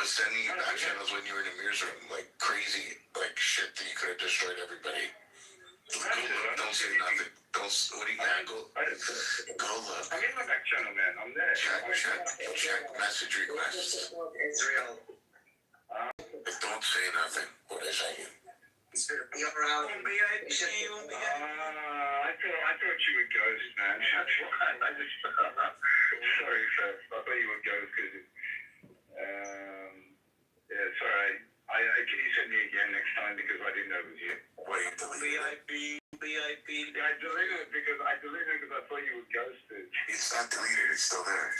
was sending you back channels when you were in the mirrors room, like crazy, like shit that you could have destroyed everybody. Don't say nothing. What do you got? Go look. I'm in my back channel, man. I'm there. Check message requests. Israel. Don't say nothing. What is that? Be around. I thought you were ghost, man. That's why. Sorry, sir. I thought you were ghost because yeah, sorry. Can you send me again next time because I didn't know it was you. Wait, VIP. I deleted it because I thought you were ghosted. It's not deleted. It's still there.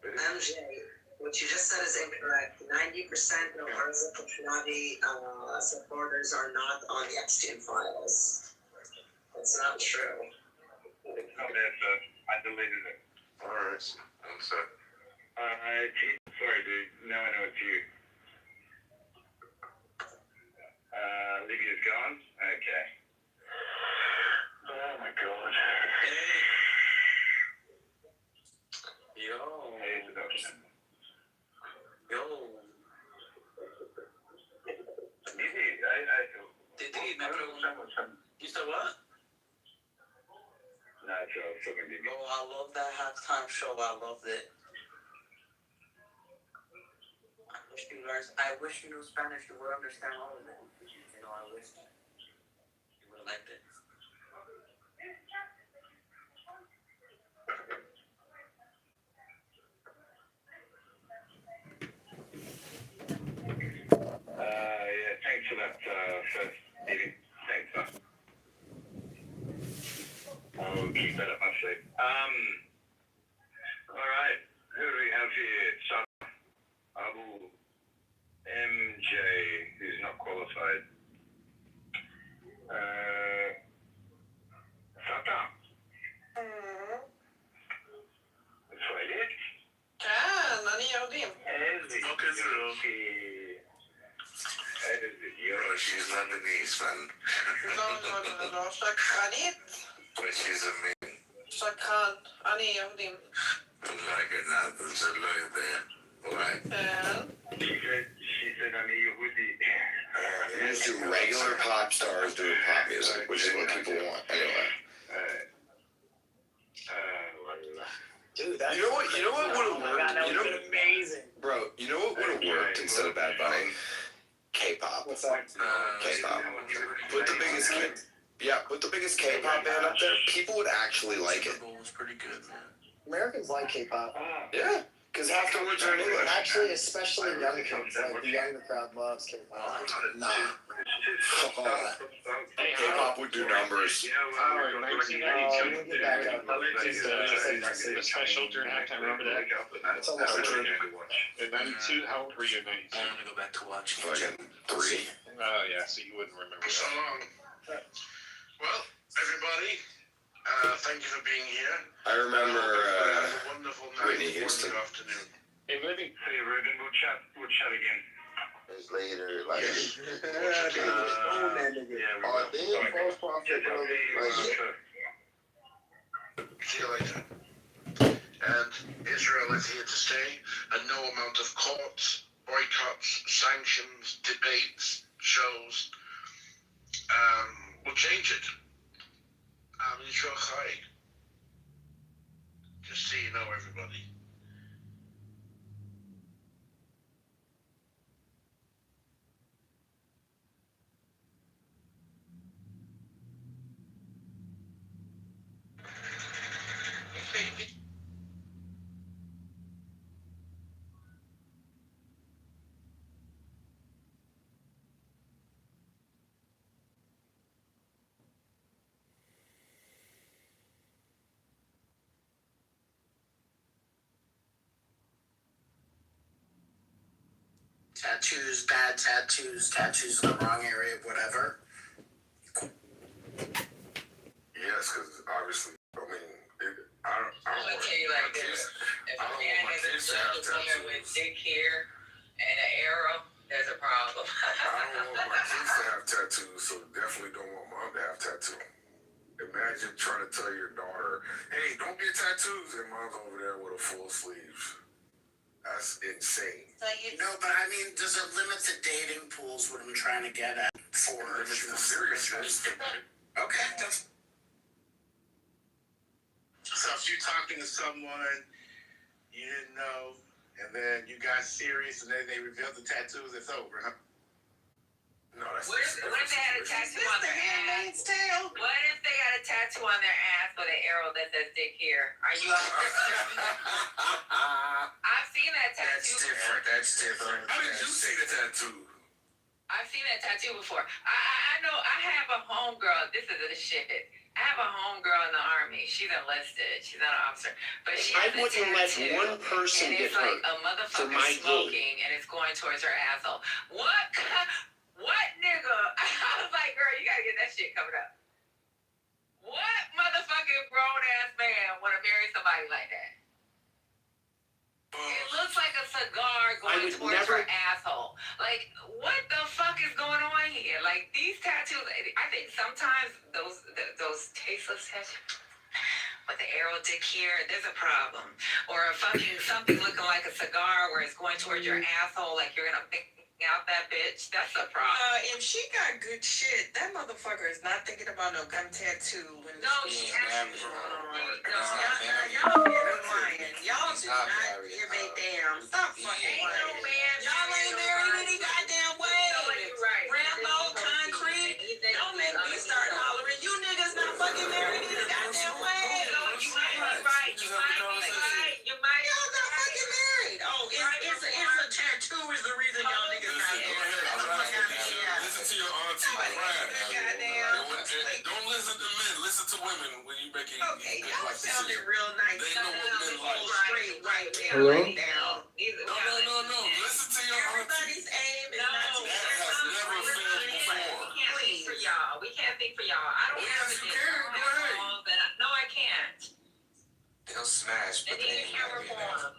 MJ, what you just said is incorrect. 90% of our Illuminati supporters are not on the Epstein files. That's not true. It's not there, sir. I deleted it. Alright. I'm set. Sorry, dude. Now I know it's you. Lydia's gone? Okay. Oh my god. Hey. Yo. Hey, seduction. Yo. Didi, me pregunto. You said what? Nah, it's fucking Didi. Oh, I love that halftime show. I loved it. I wish you knew Spanish. You would understand all of it. You know, I wish you would have liked it. Yeah, thanks for that first meeting. Thanks, man. I'll keep that up my sleeve. Alright, who do we have here? Abu MJ, who's not qualified. Satan. Swahili? Kan, אני יהודים. איזה יופי. She's Lebanese, man. לא, שקרנית. But she's a man. שקרן, אני יהודים. Like it now, there's a lawyer there. Right? She said I'm a Yehudi. Just do regular pop stars doing pop music, which is what people want anyway. Dude, that's You know what would have worked? That would have been amazing. Bro, you know what would have worked instead of Bad Bunny? K-pop. What's that? K-pop. Put the biggest K-pop band up there. People would actually like it. Super Bowl was pretty good, man. Americans like K-pop. Yeah, because half the words are in English. Actually, especially younger kids. Like, the younger crowd loves K-pop. Nah. Fuck all that. K-pop would do numbers. We'll get back up. The special during halftime, remember that? It's almost In 92, how old were you in 92? I want to go back to watching. Fucking 3. Oh, yeah, so you wouldn't remember So that. long. Well, everybody, thank you for being here. I remember Have a wonderful night. Whitney Houston. Wonderful afternoon. Hey, Libby. Hey, Ruben, we'll chat again. It's later, like. See you later. And Israel is here to stay, and no amount of courts, boycotts, sanctions, debates, shows will change it. Israel Chai. Just so you know, everybody. Tattoos, bad tattoos in the wrong area, whatever. Yes, because obviously, I mean, I don't I'm gonna tell you like this. If a man has a woman with thick hair and an arrow, there's a problem. I don't want my kids to have tattoos, so definitely don't want mom to have tattoos. Imagine trying to tell your daughter, hey, don't get tattoos, and mom's over there with a full sleeve. insane. So you No, but I mean, does it limit the dating pools? What I'm trying to get at for Seriousness. Okay, that's So if you're talking to someone you didn't know, and then you got serious, and then they revealed the tattoos, it's over, huh? No, that's what if they had a tattoo on their ass? Tale. What if they got a tattoo on their ass with an arrow that says dick here? Are you up for I've seen that tattoo. That's different. How did you see the tattoo? I've seen that tattoo before. I know. I have a homegirl. This is the shit. I have a homegirl in the army. She's enlisted. She's not an officer, but she has I wouldn't let one person and get it's like hurt a motherfucker for my smoking, and it's going towards her asshole. What nigga? I was like, girl, you gotta get that shit covered up. What motherfucking grown ass man wanna marry somebody like that? It looks like a cigar going towards her asshole. Like, what the fuck is going on here? Like, these tattoos, I think sometimes those tasteless tattoos with the arrow dick here, there's a problem. Or a fucking something looking like a cigar where it's going towards your asshole, like you're gonna pick out that bitch. That's a problem. If she got good shit, that motherfucker is not thinking about no gun tattoo. No, she actually. Y'all lying. Y'all do not give a damn. Stop fucking lying. Y'all ain't married any goddamn way. Rambo, concrete. Don't make me start hollering. You niggas not fucking married any goddamn way. You might be right. You might. Y'all not fucking married. Oh, it's a tattoo is the reason y'all niggas not married. Listen to your auntie cry now. Don't listen to men. Listen to women when you making. Okay, y'all sounded real nice. They know what men like. Straight right there. Hello? Right down. No. Listen to your auntie. Everybody's aim is not to That has never failed before. We can't think for y'all. I don't have Yes, you can. Go ahead. No, I can't. They'll smash, And but then they you ain't can't gonna be reform.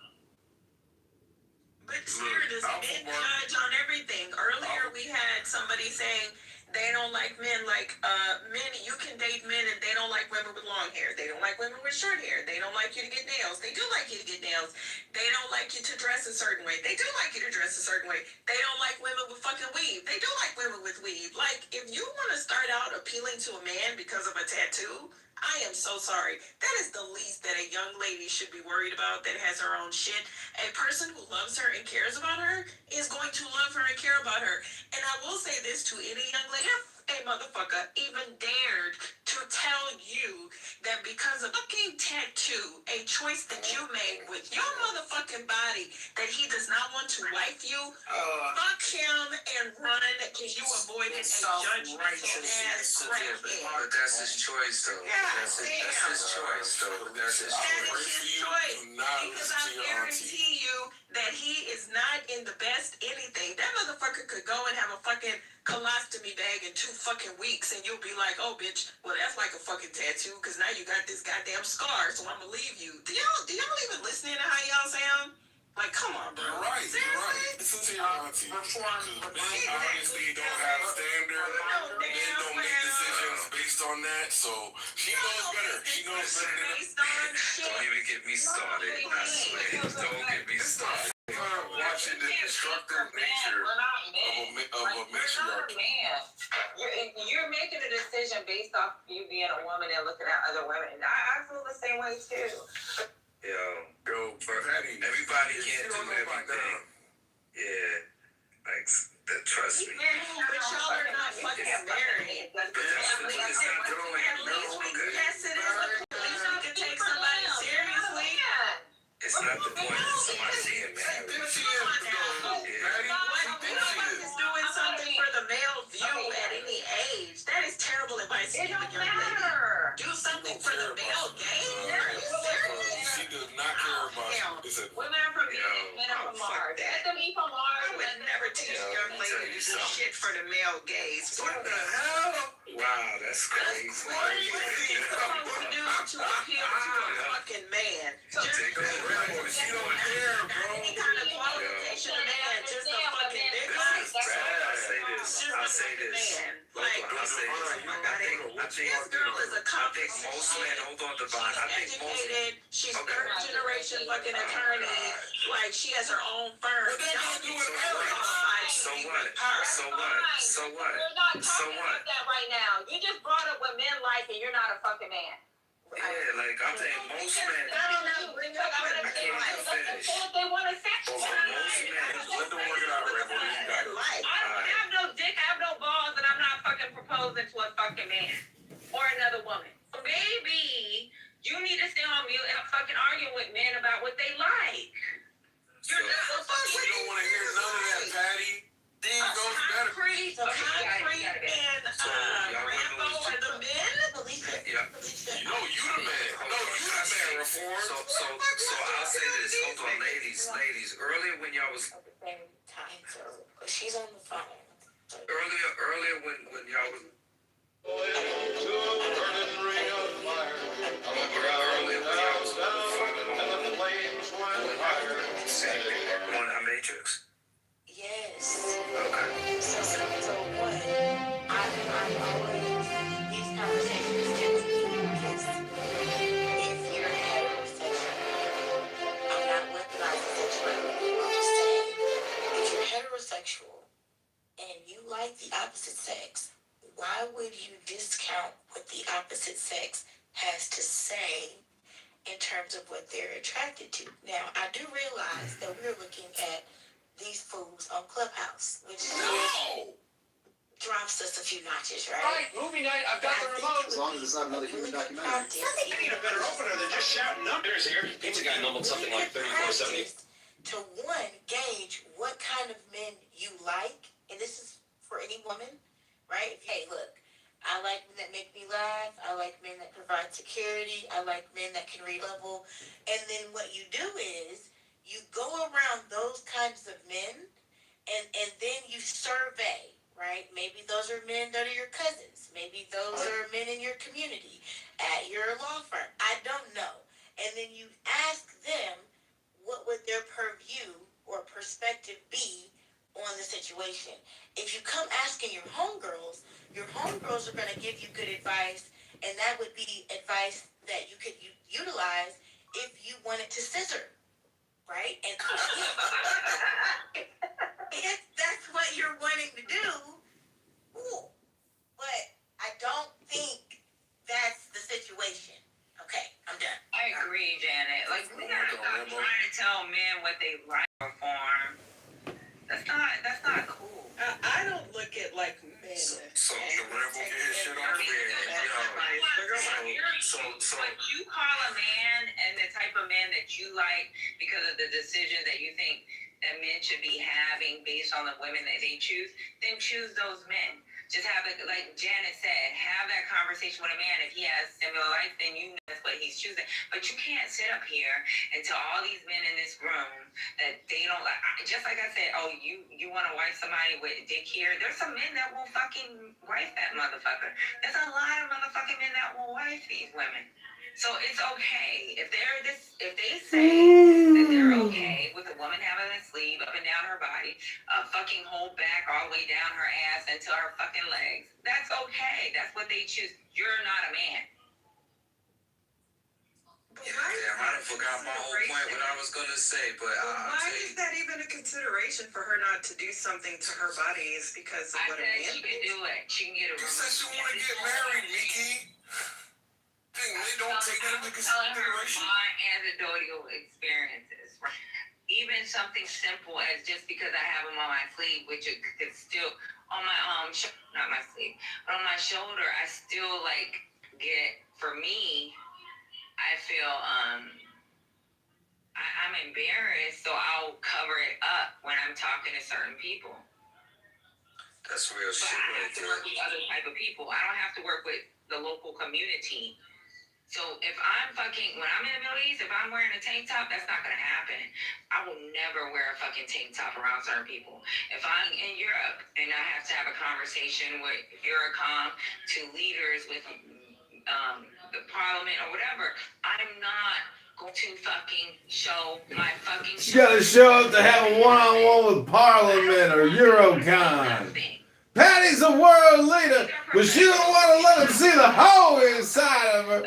But spirit is men judge on everything. Earlier we had somebody saying they don't like men like men. You can date men and they don't like women with long hair. They don't like women with short hair. They don't like you to get nails. They do like you to get nails. They don't like you to dress a certain way. They do like you to dress a certain way. They don't like women with fucking weave. They do like women with weave. Like, if you want to start out appealing to a man because of a tattoo, I am so sorry. That is the least that a young lady should be worried about that has her own shit. A person who loves her and cares about her is going to love her and care about her. And I will say this to any young lady, if a motherfucker even dared to tell you that because of fucking tattoo, a choice that you made with your motherfucking body, that he does not want to wife you, fuck him and run because you avoided a judgmental ass crackhead. But that's his choice, though. That's his choice, though. That's his That is choice. his choice. Because I guarantee you that he is not in the best anything. That motherfucker could go and have a fucking colostomy bag in 2 fucking weeks and you'll be like, oh bitch, well that's like a fucking tattoo because now you got this goddamn scar, so I'm gonna leave you. Do y'all even listening to how y'all sound? Like, come on, bro. You're right. Listen to your auntie. Men obviously don't have standard. Men don't make decisions based on that. So she knows better. She knows better than us. Don't even get me started. I swear. Don't get me started. Watching the destructive nature of a matriarchy. You're making a decision based off you being a woman and looking at other women. I feel the same way too. Yo, everybody can't do everything. Yeah, like, trust me. But y'all are not fucking married. At least we can test it as a police. We can take somebody seriously. It's not the point of somebody being married. Is doing something for the male view at any age. That is terrible advice to It give a don't young lady. matter. Do something for the male gaze. Are you serious? She does not care about you. Women are from Venus, men are from Mars. Let them eat from Mars. I would never teach a young lady to do shit for the male gaze. What the hell? Wow, that's crazy. What are you supposed to do to appeal to a fucking man? She don't care, bro. Any kind of qualification of man, just a fucking dick. I'll say this. Man. Like, This girl is accomplished. most men, hold on, Devon. She's educated. She's third generation fucking attorney. Like she has her own firm. So what? So what? So what? We're not So talking what? about that right now. You just brought up what men like, and you're not a fucking man. Yeah, like I'm saying, most men. I don't know. Bring up what I can't even finish. they want to say. Most men, let them work it out, Rambo. You got it. I don't have no dick, I have no balls, and I'm not fucking proposing to a fucking man or another woman. Maybe you need to stay on mute and fucking arguing with men about what they like. You're not a fucking. You don't want to hear none of that, Patty. Thing goes better. Concrete and Rambo and the men. Yeah. No, you the man. No, you the man, Reform. So I'll say this. Hold on, ladies. Earlier when y'all was She's on the phone. earlier when y'all was on our Matrix. Yes. Okay. So what? I'm always, these conversations tend to be because if you're heterosexual, I'm not weaponizing sexuality. I'm just saying, if you're heterosexual and you like the opposite sex, why would you discount what the opposite sex has to say in terms of what they're attracted to? Now, I do realize that we're looking at these fools on Clubhouse, which drops us a few notches, right? Right, movie night. I've got the remote. As long as it's not another human documentary. You need a better opener than just shouting numbers here. Pizza guy mumbled something like 34.70. To one, gauge what kind of men you like, and this is for any woman, right? Hey, look, I like men that make me laugh. I like men that provide security. I like men that can level. And then what you do is you go around those kinds of men, and then you survey, right? Maybe those are men that are your cousins. Maybe those are men in your community, at your law firm. I don't know. And then you ask them what would their purview or perspective be on the situation. If you come asking your homegirls are going to give you good advice, and that would be advice that you could utilize if you wanted to scissor, right? And if that's what you're wanting to do, cool. But I don't think that's the situation. Okay, I'm done. I agree, Janet. Like, we gotta stop trying to tell men what they like or form. That's not cool. I don't look at like men. So the Rambo get his shit off What you call a man and the type of man that you like because of the decision that you think that men should be having based on the women that they choose, then choose those men. Just have it, like Janet said, have that conversation with a man. If he has similar life, then you know that's what he's choosing. But you can't sit up here and tell all these men in this room that they don't like. Just like I said, oh, you want to wife somebody with dick here? There's some men that will fucking wife that motherfucker. There's a lot of motherfucking men that will wife these women. So it's okay if they say that they're okay with a woman having a sleeve up and down her body, fucking hold back all the way down her ass until her fucking legs. That's okay. That's what they choose. You're not a man. Damn, I forgot my whole point what I was gonna say, but why is that even a consideration for her not to do something to her body? Is because of what a man she can do it. She can get it. You said she want to get married, Nikki. They don't take that into consideration. My anecdotal experiences, right? Even something simple as just because I have them on my sleeve, which is still on my not my sleeve, but on my shoulder, I still like get. For me, I feel I'm embarrassed, so I'll cover it up when I'm talking to certain people. that's real shit. I have to work with other type of people. I don't have to work with the local community. So if I'm when I'm in the Middle East, if I'm wearing a tank top, that's not going to happen. I will never wear a fucking tank top around certain people. If I'm in Europe and I have to have a conversation with Eurocom to leaders with the parliament or whatever, I'm not going to fucking show my fucking... You gotta show up to have a one-on-one with Parliament or Eurocon. Patty's a world leader, but she don't want to let him see the hole inside of her.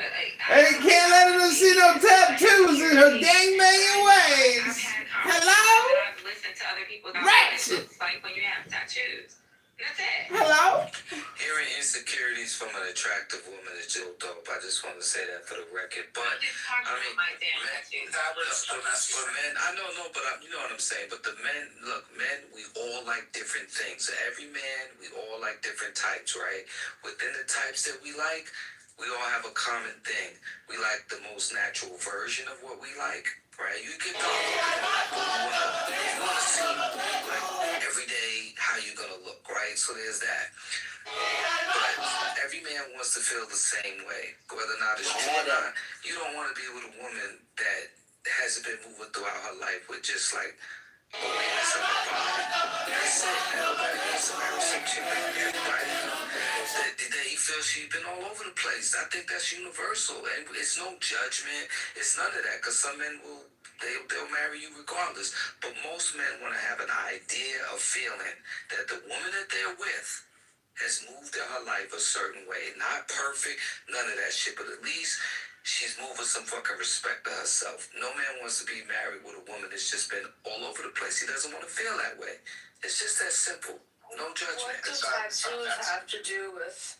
And he can't let him see no tattoos in her gangbanging ways. Hello? I've listened to other people about Ratchet. it's like when you have tattoos. That's it. Hello? Hearing insecurities from an attractive woman is still dope. I just want to say that for the record. But I mean, but men, I know, no, but you know what I'm saying. But the men, look, men, we all like different things. So every man, we all like different types, right? Within the types that we like, we all have a common thing. We like the most natural version of what we like, right? You can go, you want to see like every day how you gonna look, right? So there's that. But every man wants to feel the same way, whether or not it's true or not. You don't want to be with a woman that hasn't been moving throughout her life with just like awareness of her body. That's it, man. Nobody wants to marry some chick that everybody that he feels she's been all over the place. I think that's universal, and it's no judgment. It's none of that, because some men will. They'll marry you regardless. But most men want to have an idea of feeling that the woman that they're with has moved in her life a certain way. Not perfect, none of that shit, but at least she's moving some fucking respect to herself. No man wants to be married with a woman that's just been all over the place. He doesn't want to feel that way. It's just that simple. No judgment. What do tattoos have to do with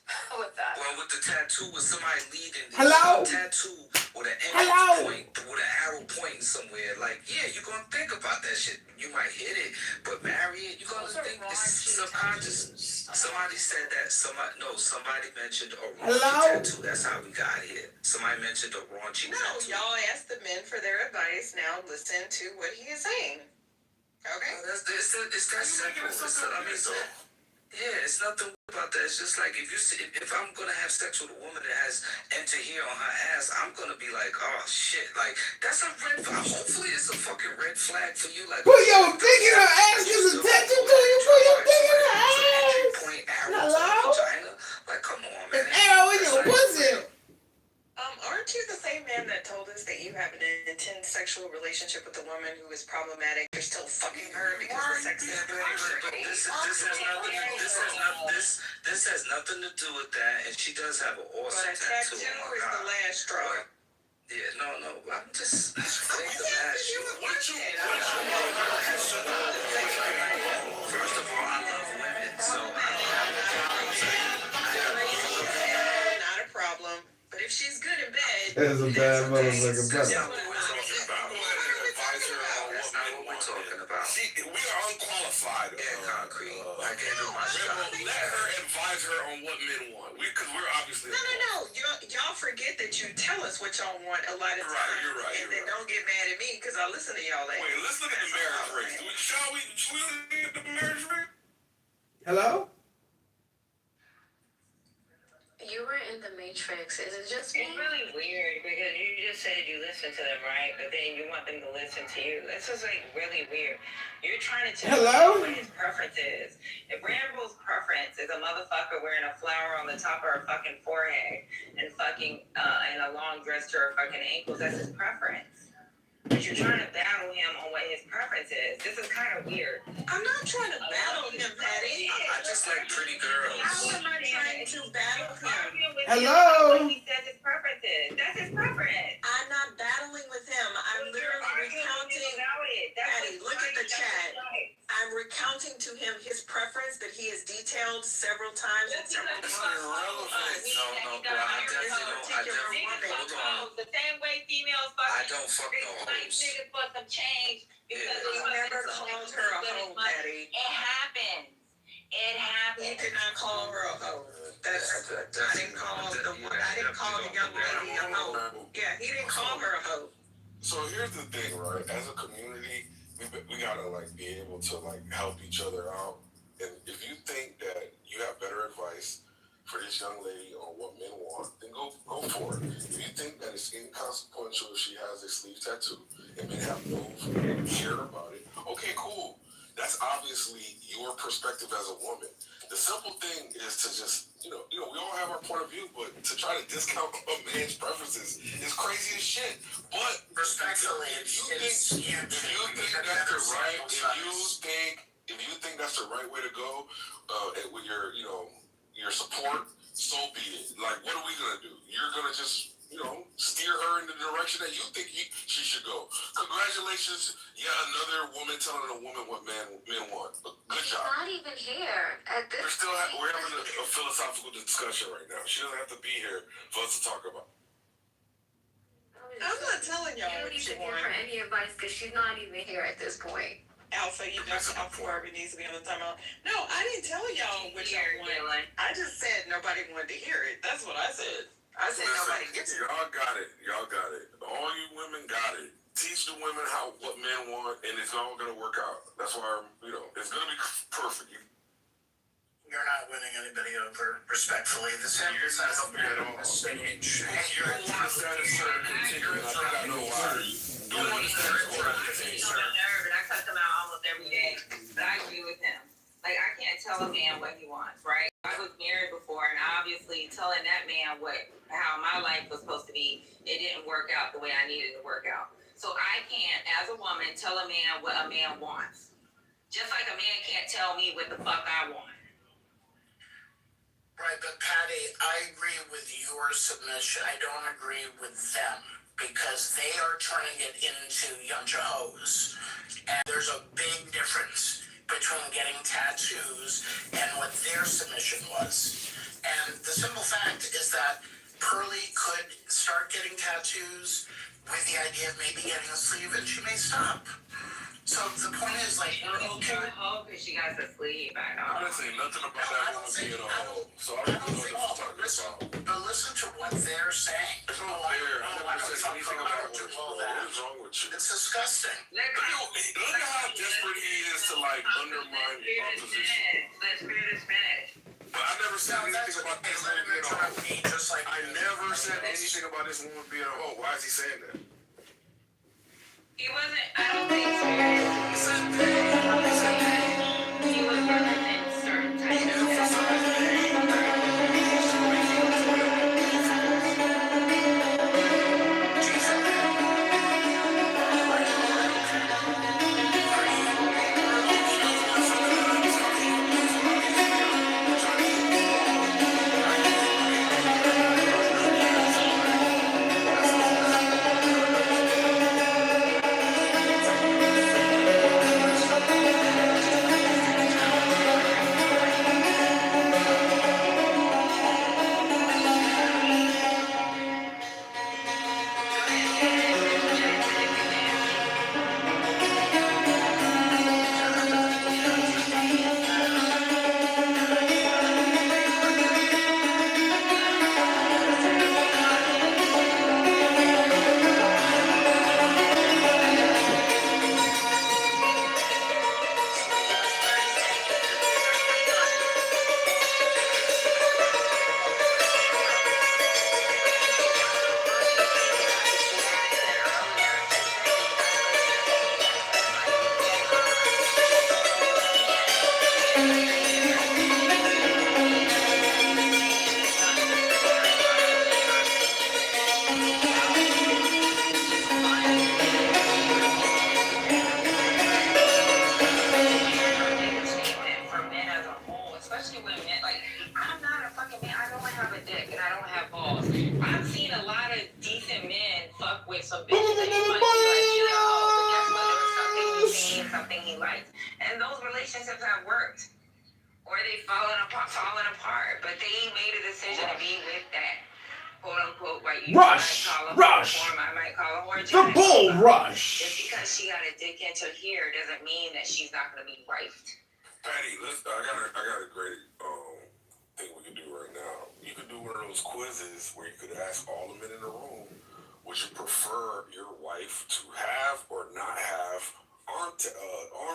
that? Well, with the tattoo, with somebody leading, Hello? tattoo with an Hello? point, with an arrow pointing somewhere. Like, yeah, you're gonna think about that shit. You might hit it, but marry it, you're gonna think it's subconscious. Somebody said that. Somebody mentioned a raunchy tattoo. That's how we got here. Somebody mentioned a raunchy tattoo. Y'all asked the men for their advice. Now listen to what he is saying. Okay. It's that simple. It's nothing about that. It's just like if I'm gonna have sex with a woman that has enter here on her ass, I'm gonna be like, oh shit, like that's a red flag. Hopefully, it's a fucking red flag for you. Like, Put your dick in her ass. There's a tattoo to you. Put your dick in her ass. Point arrow to Hello? the vagina. Like, come on, man. An arrow in your pussy. Aren't you the same man that told us that you have an intense sexual relationship with a woman who is problematic? You're still fucking her because the sex is good. This has nothing to do with that, and she does have an awesome But a tattoo is the last straw. Yeah, no, I'm just fake the last First of all, I love women, so not a problem. But if she's good in bed, That's a bad motherfucker, brother. We are unqualified. Concrete. I gave her my shot. Let her advise her on what men want. Because we're obviously No. Y'all forget that you tell us what y'all want a lot of times. You're right. And then don't get mad at me because I listen to y'all. Wait, let's look at the marriage rate. Shall we look at the marriage rate? Hello? You were in the Matrix. Is it just me? It's really weird because you just said you listen to them, right? But then you want them to listen to you. This is like really weird. You're trying to tell Hello? me what his preference is. If Rambo's preference is a motherfucker wearing a flower on the top of her fucking forehead and fucking and a long dress to her fucking ankles, that's his preference. But you're trying to battle him on what his preference is. This is kind of weird. I'm not trying to battle him, Patty. I just like pretty girls. How am I trying to battle him? Hello? What he says his preference is. That's his preference. I'm not battling with him. I'm literally recounting. Patty, look at the chat. I'm recounting to him his preference that he has detailed several times and several months. The same way females fucking. I don't fuck no hoes. Niggas for some change because He never called her a hoe, Patty. It happens. It happens. He did not call her a hoe. I didn't call the young lady a hoe. Yeah, he didn't call her a hoe. So here's the thing, right? As a community, we gotta like be able to like help each other out. And if you think that you have better advice for this young lady on what men want, then go for it. If you think that it's inconsequential if she has a sleeve tattoo and men have no care about it, okay, cool. That's obviously your perspective as a woman. The simple thing is to just, you know, we all have our point of view, but to try to discount a man's preferences is crazy as shit. But respectfully, if you think that's the right way to go, and okay with your, you know, your support, so be it. Like, what are we gonna do? You're gonna just, you know, steer her in the direction that you think she should go. Congratulations, another woman telling a woman what men want. Good job. Not even here at this. We're having a philosophical discussion right now. She doesn't have to be here for us to talk about. I'm not telling y'all You don't what need you to give want. her any advice because she's not even here at this point. Alpha, you know, Alpha needs to be on the timeout. No, I didn't tell y'all what y'all want. I just said nobody wanted to hear it. That's what I said. I said nobody gets it. Y'all got it. Y'all got it. All you women got it. Teach the women what men want, and it's all gonna work out. That's why it's gonna be perfect. You're not winning anybody over, respectfully. The sample size of the stage. You don't want the status quo to continue. I think I know why. You don't want the status quo to continue. He's on my nerve, and I cuss him out almost every day. But I agree with him. Like, I can't tell a man what he wants, right? I was married before, and obviously telling that man how my life was supposed to be, it didn't work out the way I needed it to work out. So I can't, as a woman, tell a man what a man wants. Just like a man can't tell me what the fuck I want. Right, but Patty, I agree with your submission. I don't agree with them because they are turning it into Yuncha hoes. And there's a big difference between getting tattoos and what their submission was. And the simple fact is that Pearlie could start getting tattoos with the idea of maybe getting a sleeve, and she may stop. So the point is, like, we're okay. I hope because she got to sleep. I didn't say nothing about that woman being a hoe. So I don't know what you're talking about. But listen to what they're saying. It's not fair. I never said anything about what is wrong with you. It's disgusting. Look at how desperate he is to, like, undermine opposition. Let's finish. But I never said anything about this woman being a hoe. I never said anything about this woman being a hoe. Why is he saying that? He wasn't, I don't think he was representing certain types of Rush! The bull rush! Just because she got a dick into here doesn't mean that she's not going to be wifed. Patty, I got a great thing we can do right now. You could do one of those quizzes where you could ask all the men in the room, would you prefer your wife to have or not have arm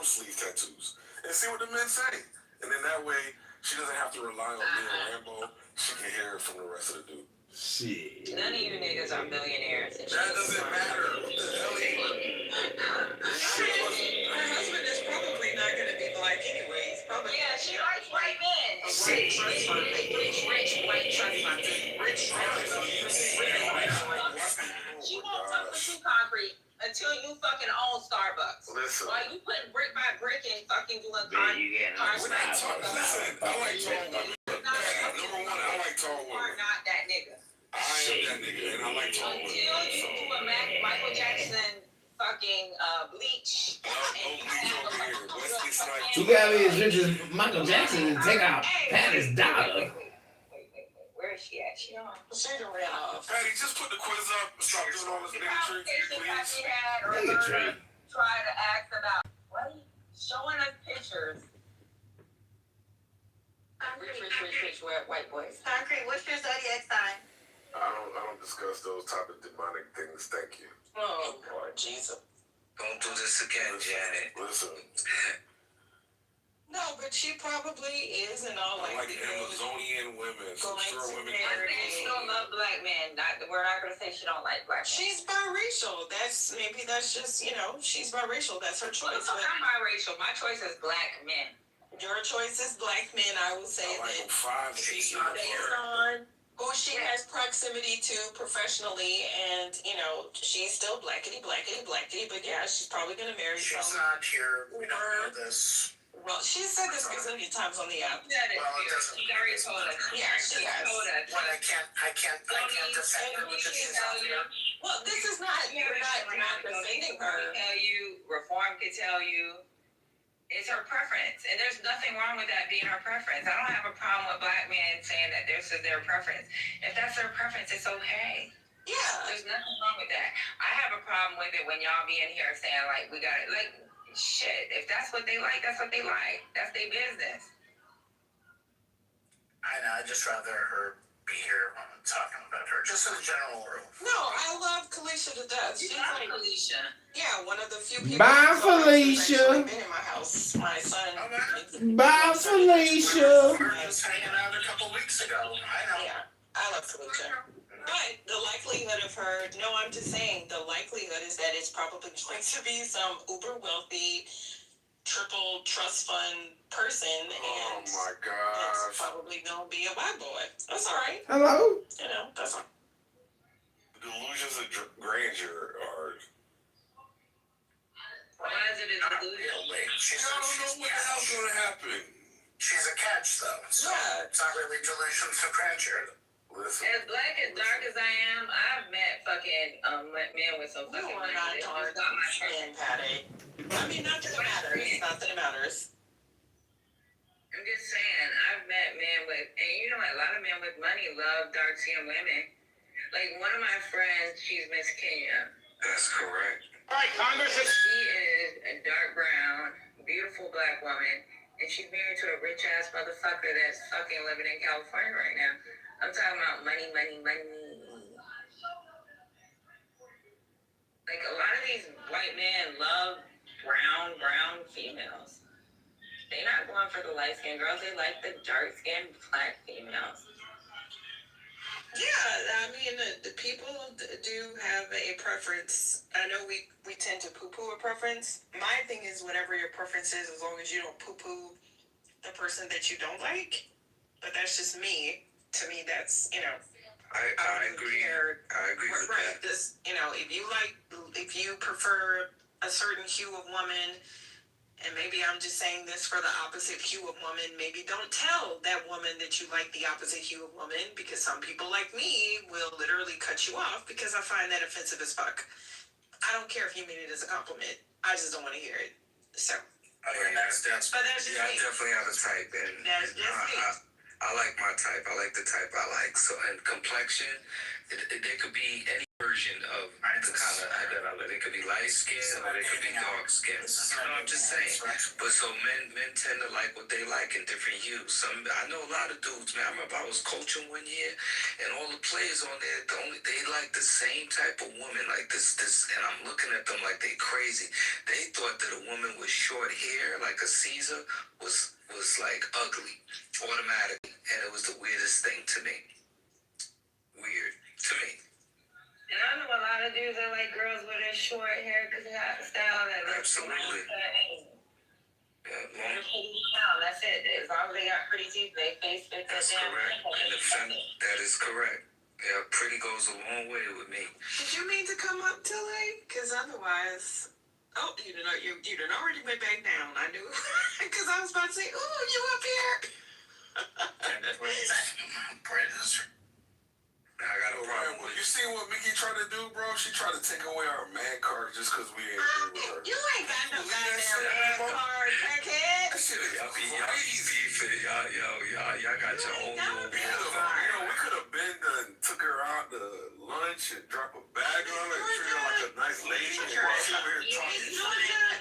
sleeve tattoos? And see what the men say. And then that way, she doesn't have to rely on me and Rambo. She can hear it from the rest of the dude. Shit. None of you niggas are millionaires. That doesn't matter. What the hell Her husband is probably not going to be black anyways. Yeah, she likes white men. Rich white trust fund. She won't fuck with you, Concrete, until you fucking own Starbucks. Listen, Listen. Why you putting brick by brick and fucking doing Listen, I like tall women. Number one, I like tall You are women. not that nigga. I am that nigga, and I like tall women. Until you do a Michael Jackson fucking bleach. No bleach over here. Wesley Snipes. He gotta be as rich as Michael Jackson and take out Patty's daughter. Where is she at? She on. She done ran off. Patty, just put the quiz up and stop doing all this bigotry, please. Bigotry. Try to ask about what are you showing us pictures. Rich, white boys. Concrete, what's your zodiac sign? I don't discuss those type of demonic things. Thank you. Oh, Lord Jesus. Don't do this again, Janet. Listen. No, but she probably is in all I like Amazonian women, some sure women. She don't love black men. We're not gonna say she don't like black men. She's biracial. That's just she's biracial. That's her choice. I'm biracial. My choice is black men. Your choice is black men. I will say I like that 5 to 8 based years apart. on who she has proximity to professionally, and she's still blackity. But yeah, she's probably gonna marry She's some. not here. We don't know this. Well, she said this a gazillion times on the app. Well, it doesn't. She already told us. Yeah, she has. What I can't defend her because she's not here. Well, this is not. You're not defending her. Reform could tell you. It's her preference, and there's nothing wrong with that being her preference. I don't have a problem with black men saying that this is their preference. If that's their preference, it's okay. Yeah, there's nothing wrong with that. I have a problem with it when y'all be in here saying like we got it. Like shit. If that's what they like, that's what they like. That's their business. I know. I'd just rather her be here talking about her, just as a general rule. No, I love Kalisha to death. She's like Kalisha. Yeah, one of the few people. Bye, Felicia. Been in my house. My son. Bye, Felicia. We were just hanging out a couple weeks ago. I know. Yeah, I love Felicia. But the likelihood of her, no, I'm just saying, the likelihood is that it's probably going to be some uber wealthy, triple trust fund person. Oh And my it's gosh. probably going to be a white boy. That's all right. Hello? That's all. Delusions of grandeur are. Why is it a delusion? She's I don't know what the hell's gonna happen. She's a catch, though. So Yeah. it's not really delusions of grandeur. Listen. As black and dark as I am, I've met fucking men with some fucking money. It's just not my friend, Patty. I mean, not that it matters. Not that it matters. I'm just saying, I've met men with, and a lot of men with money love dark-skinned women. Like one of my friends, she's Miss Kenya. That's correct. All right, Congressman. She is a dark brown, beautiful black woman, and she's married to a rich ass motherfucker that's fucking living in California right now. I'm talking about money. Like a lot of these white men love brown females. They're not going for the light skinned girls. They like the dark skinned black females. Yeah, I mean, the people do have a preference. I know we tend to poo-poo a preference. My thing is whatever your preference is, as long as you don't poo-poo the person that you don't like. But that's just me. To me, that's, I agree. I agree with right. that. This, if you prefer a certain hue of woman, and maybe I'm just saying this for the opposite hue of woman, maybe don't tell that woman that you like the opposite hue of woman, because some people like me will literally cut you off because I find that offensive as fuck. I don't care if you mean it as a compliment. I just don't want to hear it. So. I mean, that's just I me. definitely have a type, and That's just me. I like my type. I like the type I like. So, and complexion, there could be any version of the kind of that I like. It could be light skin or it could be dark skin. I'm just saying. But so men tend to like what they like in different hues. I know a lot of dudes, man. I remember I was coaching one year, and all the players on there, they like the same type of woman, like this, and I'm looking at them like they crazy. They thought that a woman with short hair, like a Caesar, was like ugly automatically, and it was the weirdest thing to me. Weird to me. And I know a lot of dudes that like girls with their short hair because they have a style that Absolutely. Yeah, that's it. As long as they got pretty teeth, they face fit that that's damn correct. That is correct. Yeah, pretty goes a long way with me. Did you mean to come up, Tilly? Because otherwise, Oh, you done already went back down. I knew. Because I was about to say, ooh, you up here. I got a problem. You see what Mickey tried to do, bro? She tried to take away our man card just because we ain't agree with her. You ain't got no goddamn man card, crackhead. That shit is crazy. Y'all got your own little man card. We could have been done, took her out to lunch and drop a bag on her and treat her like a nice lady. And while she over here talking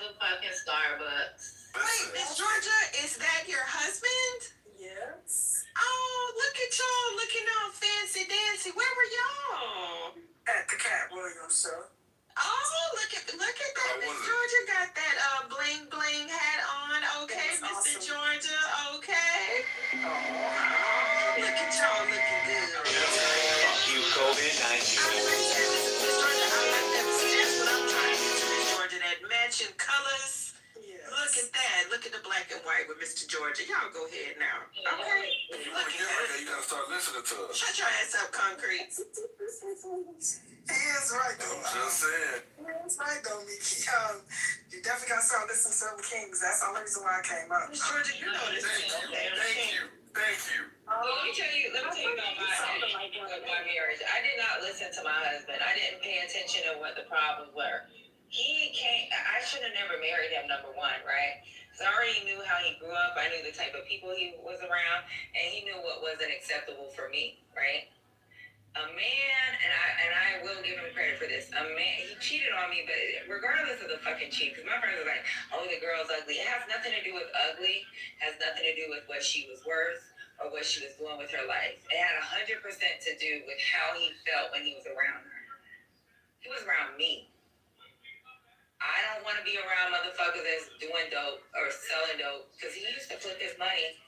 Motherfucking Starbucks. Wait, Miss Georgia, is that your husband? Yes. Oh, look at y'all looking all fancy dancy. Where were y'all? At the Cat Williams show. Oh, look at that. Miss Georgia got that bling bling hat on. Okay, Mr. Awesome. Georgia. Okay. Oh, look at y'all looking good. Fuck you, COVID-19. Miss Georgia, I like that. See, that's what I'm trying to get to, Miss Georgia. That matching colors. Yes. Look at that. Look at the black and white with Mr. Georgia. Y'all go ahead now. Okay. Look at that. You gotta start listening to us. Shut your ass up, Concrete. He is right, though. I'm just saying. He is right, though, Mickey. You definitely got to start listening to some Kings. That's the only reason why I came up. Miss Georgia, you know this. Thank you. Well, let me tell you about my marriage. I did not listen to my husband. I didn't pay attention to what the problems were. I should have never married him, number one, right? Because I already knew how he grew up. I knew the type of people he was around, and he knew what wasn't acceptable for me, right? A man, and I will give him credit for this, he cheated on me, but regardless of the fucking cheat, because my friends were like, oh, the girl's ugly. It has nothing to do with ugly. It has nothing to do with what she was worth or what she was doing with her life. It had 100% to do with how he felt when he was around her. He was around me. I don't want to be around motherfuckers that's doing dope or selling dope, because he used to flip his money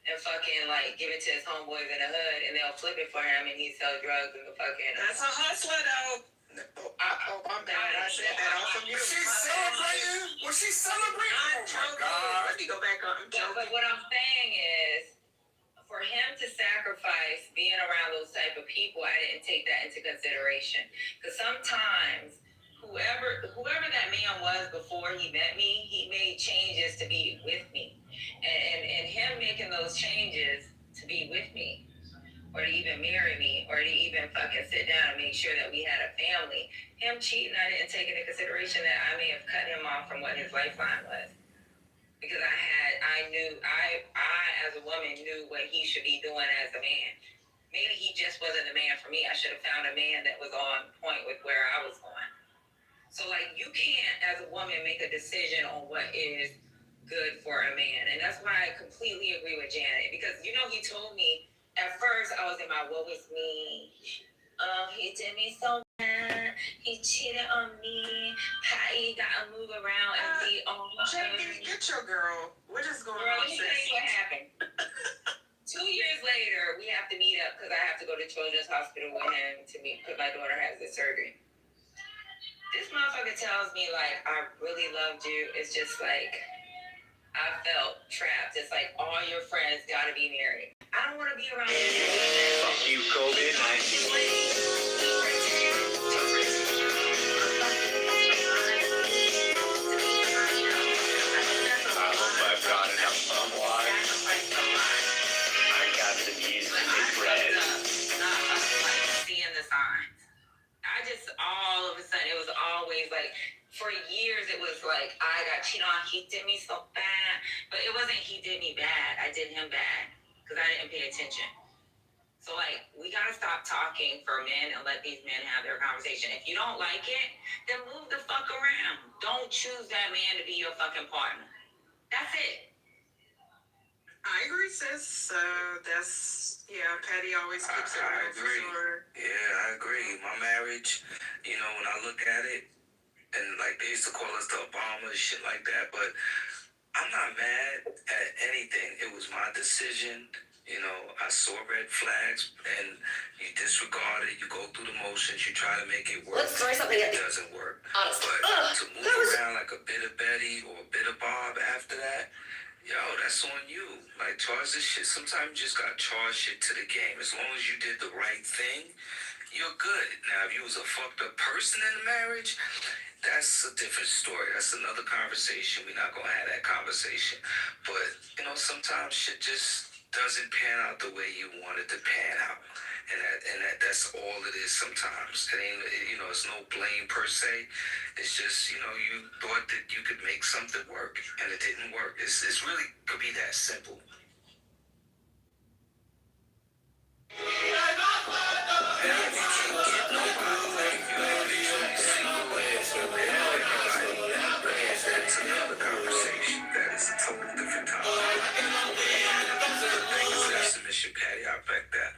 and fucking like give it to his homeboys in the hood, and they'll flip it for him, and he sell drugs and the fucking. That's a hustler, though. I'm bad. I said that off of you. She's celebrating. Was she celebrating? I'm joking. Let me go back on. But what I'm saying is, for him to sacrifice being around those type of people, I didn't take that into consideration. Because sometimes whoever that man was before he met me, he made changes to be with me. And him making those changes to be with me, or to even marry me, or to even fucking sit down and make sure that we had a family, him cheating, I didn't take into consideration that I may have cut him off from what his lifeline was. Because I knew, as a woman knew what he should be doing as a man. Maybe he just wasn't the man for me. I should have found a man that was on point with where I was going. So, like, you can't, as a woman, make a decision on what is good for a man. And that's why I completely agree with Janet. Because, you know, he told me, at first, I was in my woe is me. He did me so bad. He cheated on me. How he got to move around and be on my JD, get your girl. What is going on? Let me tell you what happened. 2 years later, we have to meet up because I have to go to Children's Hospital with him to meet because my daughter has this surgery. This motherfucker tells me, like, I really loved you. It's just like, I felt trapped. It's like, all your friends gotta be married. I don't want to be around you. Fuck you, Seeing the signs. I just, all of a sudden, it was always like, for years, it was like, I got cheated on, he did me so bad. But it wasn't he did me bad, I did him bad. Because I didn't pay attention. So, like, we got to stop talking for men and let these men have their conversation. If you don't like it, then move the fuck around. Don't choose that man to be your fucking partner. That's it. I agree, sis. Patty always keeps it real for sure. Yeah, I agree. My marriage, you know, when I look at it, and like they used to call us the Obamas, shit like that, but I'm not mad at anything. It was my decision. You know, I saw red flags, and you disregard it. You go through the motions. You try to make it work. Let's try something. It doesn't work. Honestly. But to move around like a bit of Betty or a bit of Bob after that, yo, that's on you. Like, charge this shit. Sometimes you just gotta charge shit to the game. As long as you did the right thing, you're good. Now, if you was a fucked up person in the marriage, that's a different story. That's another conversation. We're not gonna have that conversation. But sometimes shit just doesn't pan out the way you want it to pan out, and that's all it is. Sometimes it ain't. It's no blame per se. It's just you thought that you could make something work, and it didn't work. It's really could be that simple. That's another conversation. That is a totally different topic. Thank you for that submission, Patty. I back that.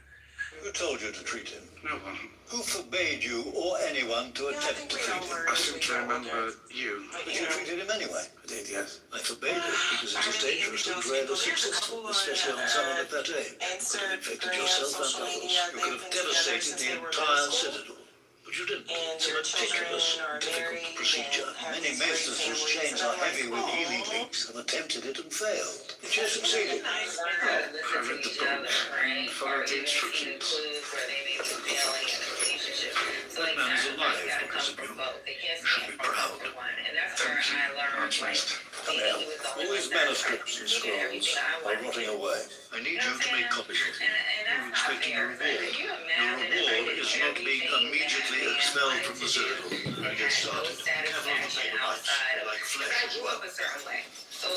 Who told you to treat him? No one. Who forbade you or anyone to attempt to treat him? I seem to remember you. But you treated him anyway. I did, yes. I forbade it because it is dangerous to dread a successful, especially on someone of that age. You could have infected yourself and others. You could have devastated the entire citadel. But you didn't. It's a meticulous, difficult procedure. Many masons whose chains are heavy with healing links have attempted it and failed. But you succeeded. I read the book and followed the instructions. That man is alive because of you. You should be proud. Thank you. That's nice. Come here. All these manuscripts and scrolls are rotting away. I need you to make copies of them. You're expecting a reward. The reward is not being immediately expelled from the circle. Get started. Careful of the paper bites. They like flesh as well. So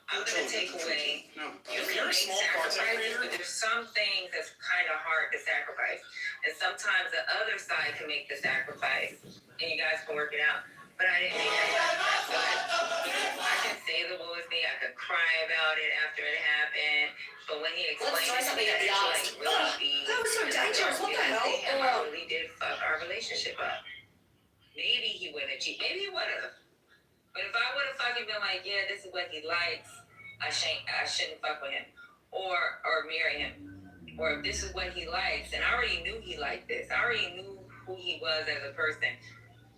I'm gonna take away your sacrifices, but there's some things that's kind of hard to sacrifice, and sometimes the other side can make the sacrifice, and you guys can work it out. But I didn't make that. So I can say the what was me. I could cry about it after it happened, but when he explained it to me, I didn't really be. That was so dangerous. What the hell? I really did fuck our relationship up. Maybe he wouldn't have cheated. Maybe he would have. But if I would have fucking been like, yeah, this is what he likes, I shouldn't fuck with him or marry him. Or if this is what he likes, and I already knew he liked this. I already knew who he was as a person.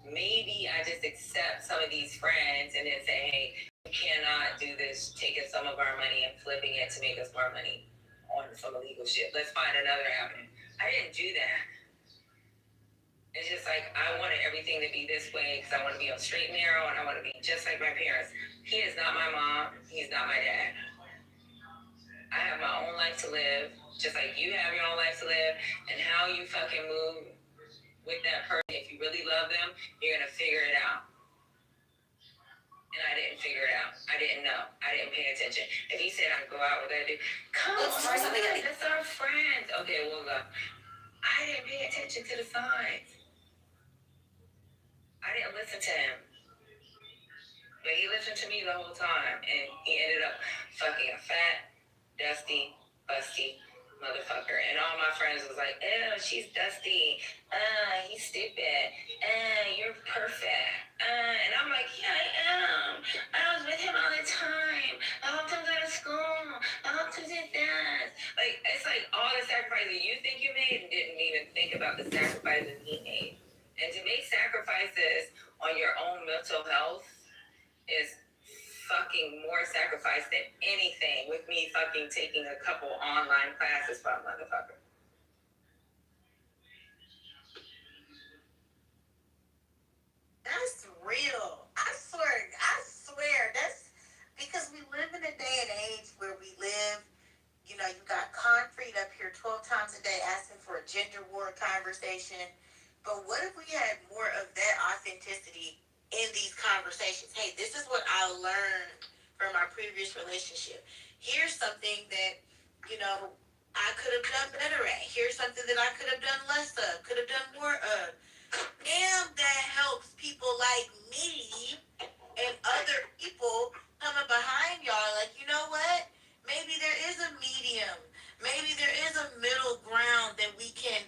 Maybe I just accept some of these friends and then say, hey, you cannot do this, taking some of our money and flipping it to make us more money on some illegal shit. Let's find another avenue. I didn't do that. It's just like, I wanted everything to be this way because I want to be on straight and narrow and I want to be just like my parents. He is not my mom. He's not my dad. I have my own life to live, just like you have your own life to live. And how you fucking move with that person, if you really love them, you're going to figure it out. And I didn't figure it out. I didn't know. I didn't pay attention. If he said I'd go out with that dude, come on, that's our friends. Okay, we'll go. I didn't pay attention to the signs. I didn't listen to him. But he listened to me the whole time. And he ended up fucking a fat, dusty, busty motherfucker. And all my friends was like, oh, she's dusty. He's stupid. You're perfect. And I'm like, yeah, I am. I was with him all the time. I helped him go to school. I helped him do that. Like, it's like all the sacrifices you think you made and didn't even think about the sacrifices he made. And to make sacrifices on your own mental health is fucking more sacrifice than anything with me fucking taking a couple online classes from motherfucker. That's real. I swear. That's because we live in a day and age where we live, you got concrete up here 12 times a day asking for a gender war conversation. But what if we had more of that authenticity in these conversations? Hey, this is what I learned from my previous relationship. Here's something that, I could have done better at. Here's something that I could have done less of, could have done more of. And that helps people like me and other people coming behind y'all. Like, you know what? Maybe there is a medium. Maybe there is a middle ground that we can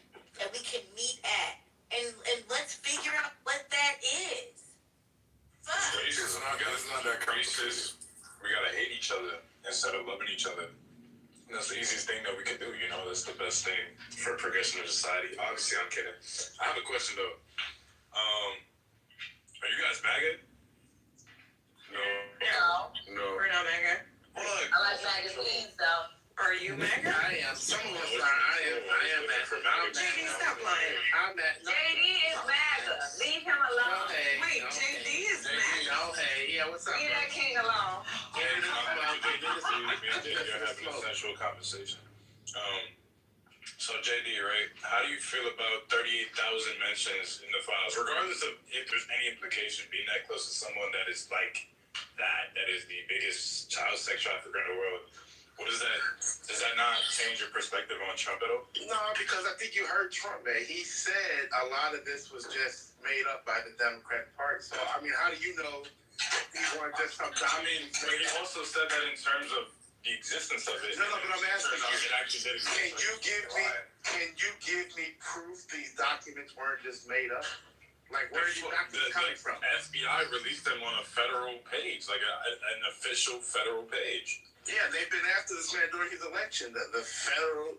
meet at. And let's figure out what that is. Fuck. It's not that crazy. We gotta hate each other instead of loving each other. And that's the easiest thing that we can do, That's the best thing for progression of society. Obviously, I'm kidding. I have a question, though. Are you guys MAGA? No. We're not MAGA. What? I like magazines, though. Are you MAGA? I am. Some of us are. I am MAGA. JD, stop lying. I'm MAGA. JD is MAGA. Leave him alone. Okay. Wait, JD Yeah, what's up? Leave that king alone. Yeah, me and JD are having a sensual conversation. So JD, right? How do you feel about 38,000 mentions in the files, regardless of if there's any implication being that close to someone that is like that is the biggest child sex trafficker in the world? What is that? Does that not change your perspective on Trump at all? No, because I think you heard Trump, man. He said a lot of this was just made up by the Democratic Party. So, I mean, how do you know these weren't just some dominant? But he also said that in terms of the existence of it. No, but I'm asking you, can you give me proof these documents weren't just made up? Like, where are these documents coming from? FBI released them on a federal page, like an official federal page. Yeah, they've been after this man during his election. The federal,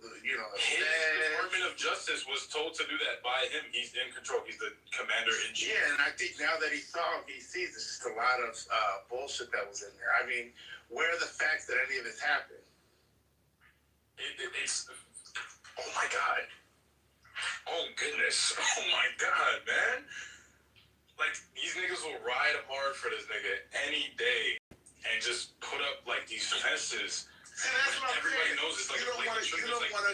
his Department of Justice was told to do that by him. He's in control. He's the commander-in-chief. Yeah, and I think now that he sees there's just a lot of bullshit that was in there. I mean, where are the facts that any of this happened? It's oh my god. Oh goodness. Oh my god, man. Like, these niggas will ride hard for this nigga any day and just put up like these fences. See, that's what I'm Everybody saying. knows it's like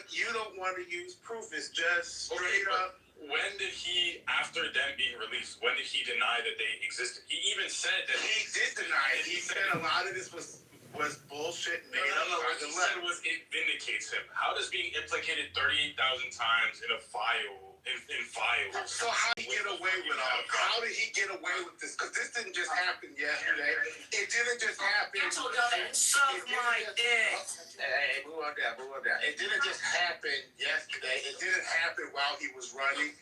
you don't want to use proof. It's just straight up. When did he, after them being released, when did he deny that they existed? He even said that he did deny it. He said a lot of this was bullshit made up by the left. What he said was it vindicates him. How does being implicated 38,000 times in a file, in files? So how did he get away with all? How did he get away with this? Because this didn't just happen yesterday. It didn't just happen. I told y'all to suck my dick. Hey, move on down. It didn't just happen yesterday. It didn't happen while he was running.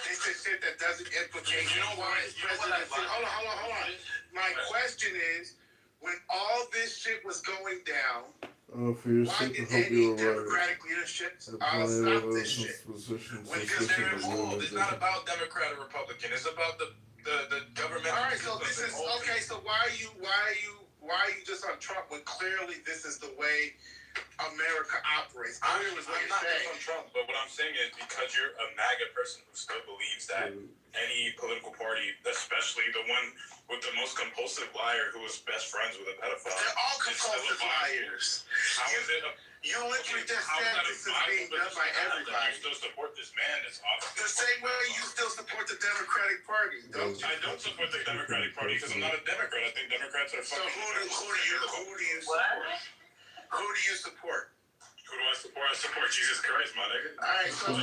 This is shit that doesn't implicate president. Hold on. My question is, when all this shit was going down, why did any Democratic leadership stop this shit? Because they're involved. It's not about Democrat or Republican. It's about the government. All right, so this is okay. So why are you just on Trump when clearly this is the way America operates? I'm not just on Trump, but what I'm saying is because you're a MAGA person who still believes that any political party, especially the one with the most compulsive liar who was best friends with a pedophile, they're all compulsive liars. How is it? You literally just said this is being done by everybody. You still support this man that's obviously the same way you still support the Democratic Party, don't you? I don't support the Democratic Party because I'm not a Democrat. I think Democrats are fucking. So who do you support? Who do you support? Who do I support? I support Jesus Christ, my nigga. Alright, so what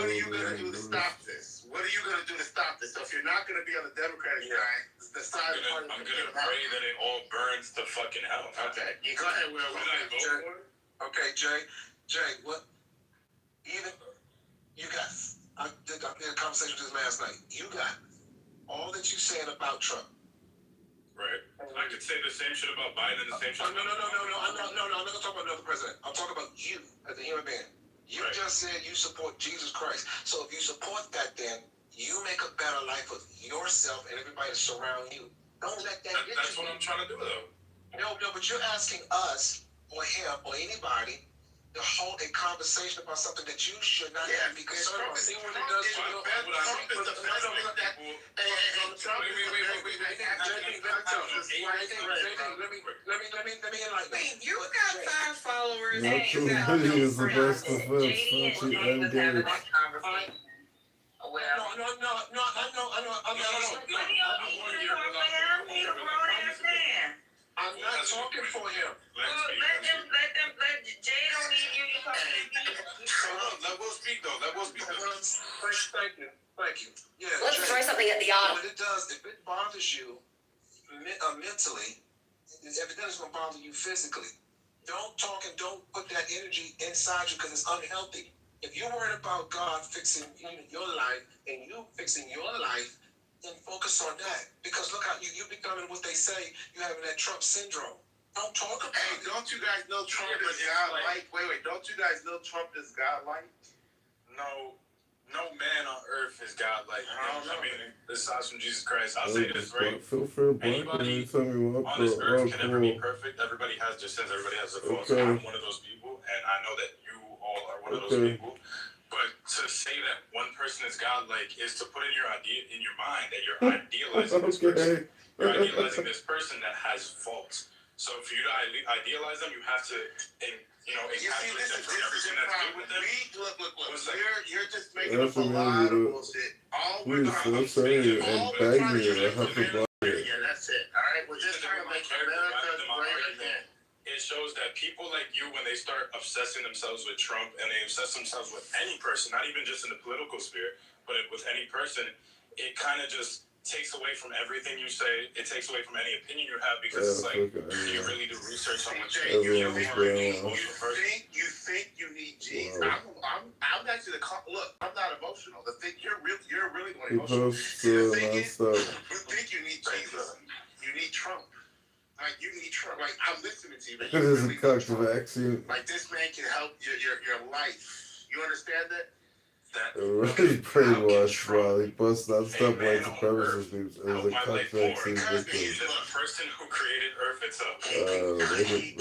are you gonna do to stop this? What are you gonna do to stop this? So if you're not gonna be on the Democratic side, the side I'm gonna pray that it all burns to fucking hell. Okay, you go ahead, Will. Okay, Jay, what? Even you got. I did a conversation with this last night. You got all that you said about Trump. Right. I could say the same shit about Biden and the same shit about... No. I'm not going to talk about another president. I'm talking about you as a human being. You just said you support Jesus Christ. So if you support that, then you make a better life for yourself and everybody that's surrounding you. Don't let that get you. That's what I'm trying to do, though. No, but you're asking us or him or anybody to hold a conversation about something that you should not be concerned about. See what it does to you? Let me enlighten you. You got 5 followers. Not true. He is the best defense. JD Don't you engage. I know. I'm not talking for him. Let Jay don't need you to talk to me. Let Will speak, though. Thank you. Yeah. Let's throw something at the auto. What it does, if it bothers you mentally, if it doesn't bother you physically, don't talk and don't put that energy inside you because it's unhealthy. If you're worried about God fixing your life and you fixing your life, then focus on that. Because look how you're becoming what they say, you're having that Trump syndrome. Don't talk about it. Don't you guys know Trump is godlike? Wait, don't you guys know Trump is godlike? No man on earth is godlike. I mean, besides from Jesus Christ, I'll say this, right? Feel free to Anybody on this earth can never be perfect. Everybody has their sins. Everybody has their faults. I'm one of those people, and I know that you all are one of those people. But to say that one person is godlike is to put in your idea in your mind that you're idealizing this person. You're idealizing this person that has faults. So for you to idealize them, you have to, encapsulate them from everything that's good with them. Look. You're just making up a lot of bullshit. All we're trying to say and bang me, I have to buy it. Yeah, that's it. All right, we're just trying to make America great again. It shows that people like you, when they start obsessing themselves with Trump and they obsess themselves with any person, not even just in the political sphere, but with any person, it kind of just takes away from everything you say. It takes away from any opinion you have because it's like, you really do research on what you You think you need Jesus? I'm actually look. I'm not emotional. The thing you're really going emotional. The thing is, you think you need Jesus. You need Trump. Like you need Trump. Like I'm listening to you, but Because it's a cocked vaccine. Like this man can help your life. You understand that? Really brainwashed while he busts non-stop white supremacist news as a cocked vaccine victim. He's the person who created Earth itself.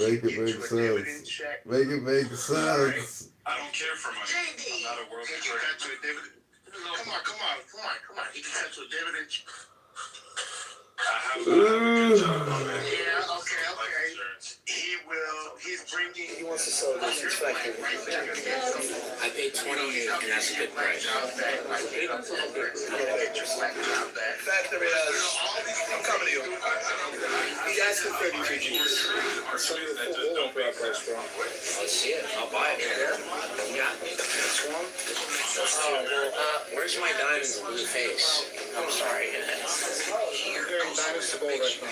Make it make sense. Make it make sense. I don't care for money. I'm not a world trader. Come on. He can cut you a dividend. I have a good job. Yeah, okay. He wants to sell this factory. I paid $20 and that's a good price. Factory I'm coming to you. He's asking 32 G's. Show me the full wall for that price, bro. Let's see it. I'll buy it. Yeah. Where's my diamonds in the face? I'm sorry. Comparing diamonds to gold right now.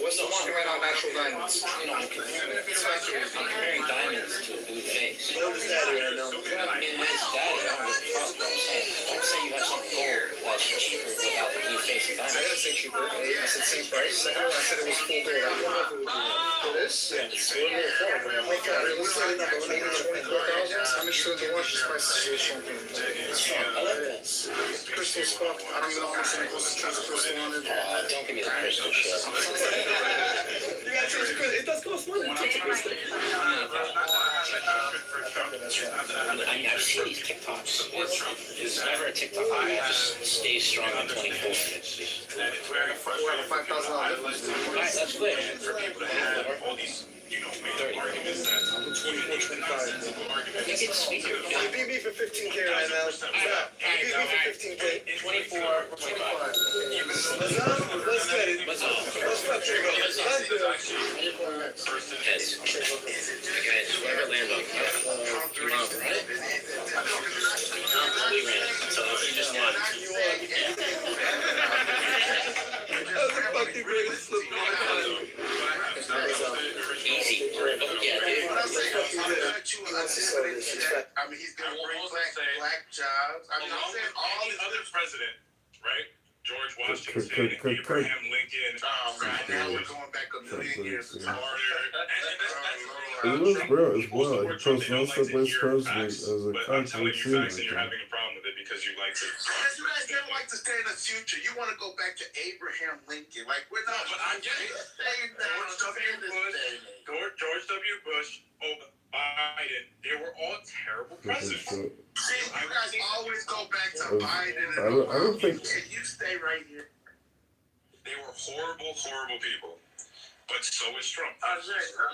What's the one right on natural diamonds? I'm comparing diamonds to a blue face. What is that right now? I mean, it's daddy. I don't give a fuck what I'm saying. Don't say you have some gold that's cheaper without the blue face of I diamonds. didn't say cheaper. I said same price. Second one, I said it was full gold. I don't know if it would be that. It is? Yeah. It's a little more affordable. Oh God, it looks like number 24,000. I'm not sure the watch is priced to something. I like that. Crystal's fucked. I don't even know how much it costs to change a crystal on it. Don't give me the crystal shit. You gotta change the crystal. It does cost money to change the crystal. I mean, I've seen these TikToks. It's never a TikTok. I just stay strong on 24. $5,000. Alright, that's good. For people to have all these, arguments that I'm 24, 25. You get speaker. You beat me for 15K right now. You beat me for 15K. 24, 25. Let's get it. What's up? Let's flip it. Let's do it. Heads. Okay, whoever lands on you won, right? We ran. So you just won. That was the fucking greatest flip of my life. Easy. Yeah, dude. I mean, he's gonna bring black jobs. I mean, I'm saying all the these other president, right? George Washington, Abraham Lincoln. Now we're going back a million years. It was bro as well. He posts non-stop vice president as a But I'm cocked telling you vaccine facts and you're victim. having a problem with it because you like to. Because you guys never like to stay in the future. You want to go back to Abraham Lincoln. Like, we're not. But I get it. George W. Bush, Biden, they were all terrible presidents. See, you guys always go back to Biden and I don't think. Can you stay right here? They were horrible, horrible people. But so is Trump.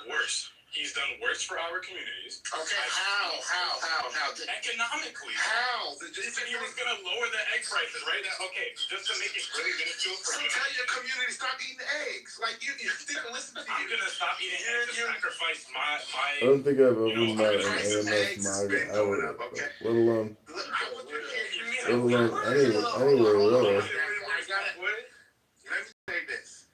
Worse. He's done worse for our communities. Okay, how? Economically. How? He said he was going to lower the egg prices, right? Okay, just to make it really minuscule for So you. tell your community, stop eating eggs. Like, you think and listen to you. I'm going to stop eating eggs to sacrifice my I don't think I've ever met an AMF MAGA ever, let alone anywhere really. Let me say this.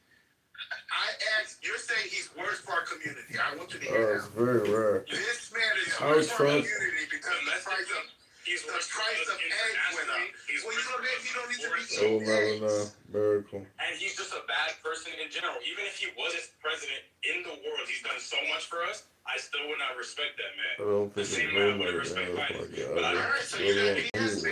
I asked, you're saying he's worse for our community. I want you to hear It's very rare. This man is How worse for our Trump- community because the price of eggs went up. Well, you know that he don't need to be I will never know. Miracle. And he's just a bad person in general. Even if he wasn't president in the world, he's done so much for us. I still would not respect that man. I don't The think same it's way I real wouldn't like respect that. Biden. But I Alright, so you got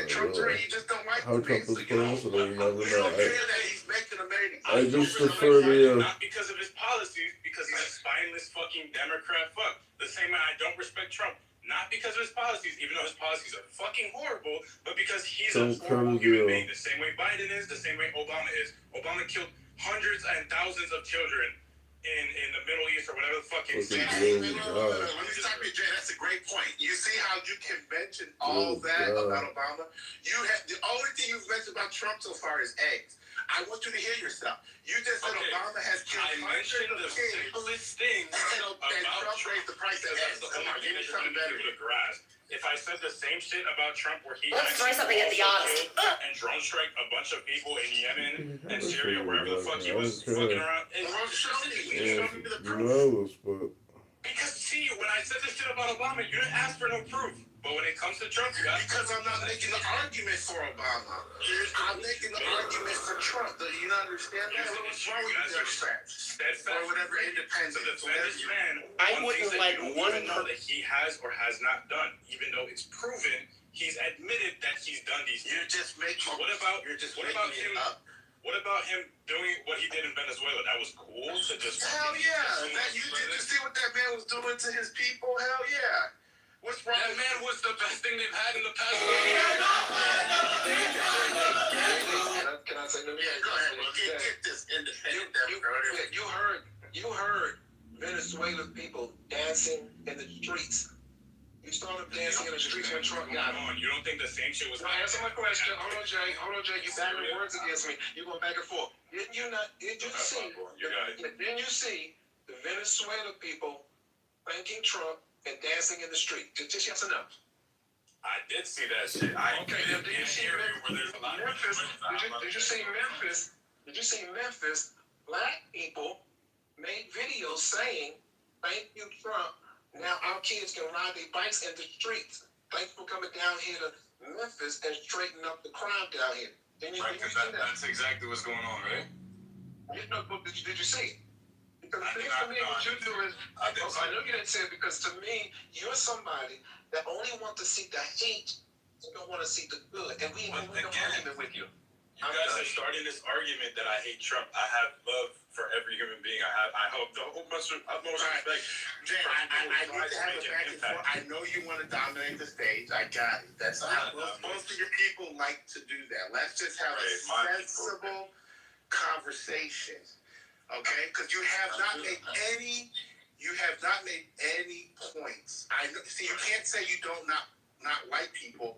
Trump's you just don't like How Trump is president, you never you know. don't care that he's making America. I just defer to you. Not because of his policies, because he's a spineless fucking Democrat fuck. The same way I don't respect Trump. Not not because of his policies, even though his policies are fucking horrible, but because he's Some a horrible kind of human deal. being. The same way Biden is, the same way Obama is. Obama killed hundreds and thousands of children in the Middle East or whatever the fuck it's. Fucking Let me God. stop you, Jay. That's a great point. You see how you can mention all that about Obama? You have the only thing you've mentioned about Trump so far is eggs. I want you to hear yourself. You just said Obama has killed hundreds of the kids. simplest thing And about Trump raised the price of eggs. Come on, give me something better. To grasp. If I said the same shit about Trump where he Let's throw something at the odds. And drone strike a bunch of people in Yemen and Syria, wherever the fuck he was fucking around. Knows, but Because see, when I said this shit about Obama, you didn't ask for no proof. But when it comes to Trump, you ask. Because I'm not making an argument for Obama. I'm making an argument for Trump. Do you not understand that? What's wrong with you, Democrats? Or whatever independent. To defend this man, I on wouldn't things that like you don't one even know that he has or has not done, even though it's proven he's admitted that he's done these things. You're just making. What about You're just what making about it him? up. What about him doing what he did in Venezuela? That was cool to just. Hell yeah! That you did you see what that man was doing to his people? Hell yeah! What's wrong? That man was the best thing they've had in the past. Can I say no? Yeah, go ahead. Well, get this independent. You heard Venezuelan people dancing in the streets. You saw them dancing in the streets when Trump got them. You don't think the same shit was? Now answer my question. Hold on, Jay. You battling words against me. You going back and forth. Didn't you see the Venezuelan people thanking Trump and dancing in the street? Just yes or no? I did see that shit. Okay, then did you see Memphis? Did you see Memphis? Did you see Memphis? Black people made videos saying, "Thank you, Trump. Now our kids can ride their bikes in the streets. Thanks for coming down here to Memphis and straightening up the crime down here." Did you see that? That's exactly what's going on, right? Did you see it? Because the thing for me, what you do is, I know you didn't say it because to me, you're somebody that only want to see the hate and don't want to see the good. And we don't argument with you. You guys are starting this argument that I hate Trump. I have love for every human being. I hope the utmost respect. Jay, I need to have a back and forth. I know you want to dominate the stage. I got it. That's how most of your people like to do that. Let's just have a sensible conversation, okay? Because you have not made any points. I see. You can't say you don't not like people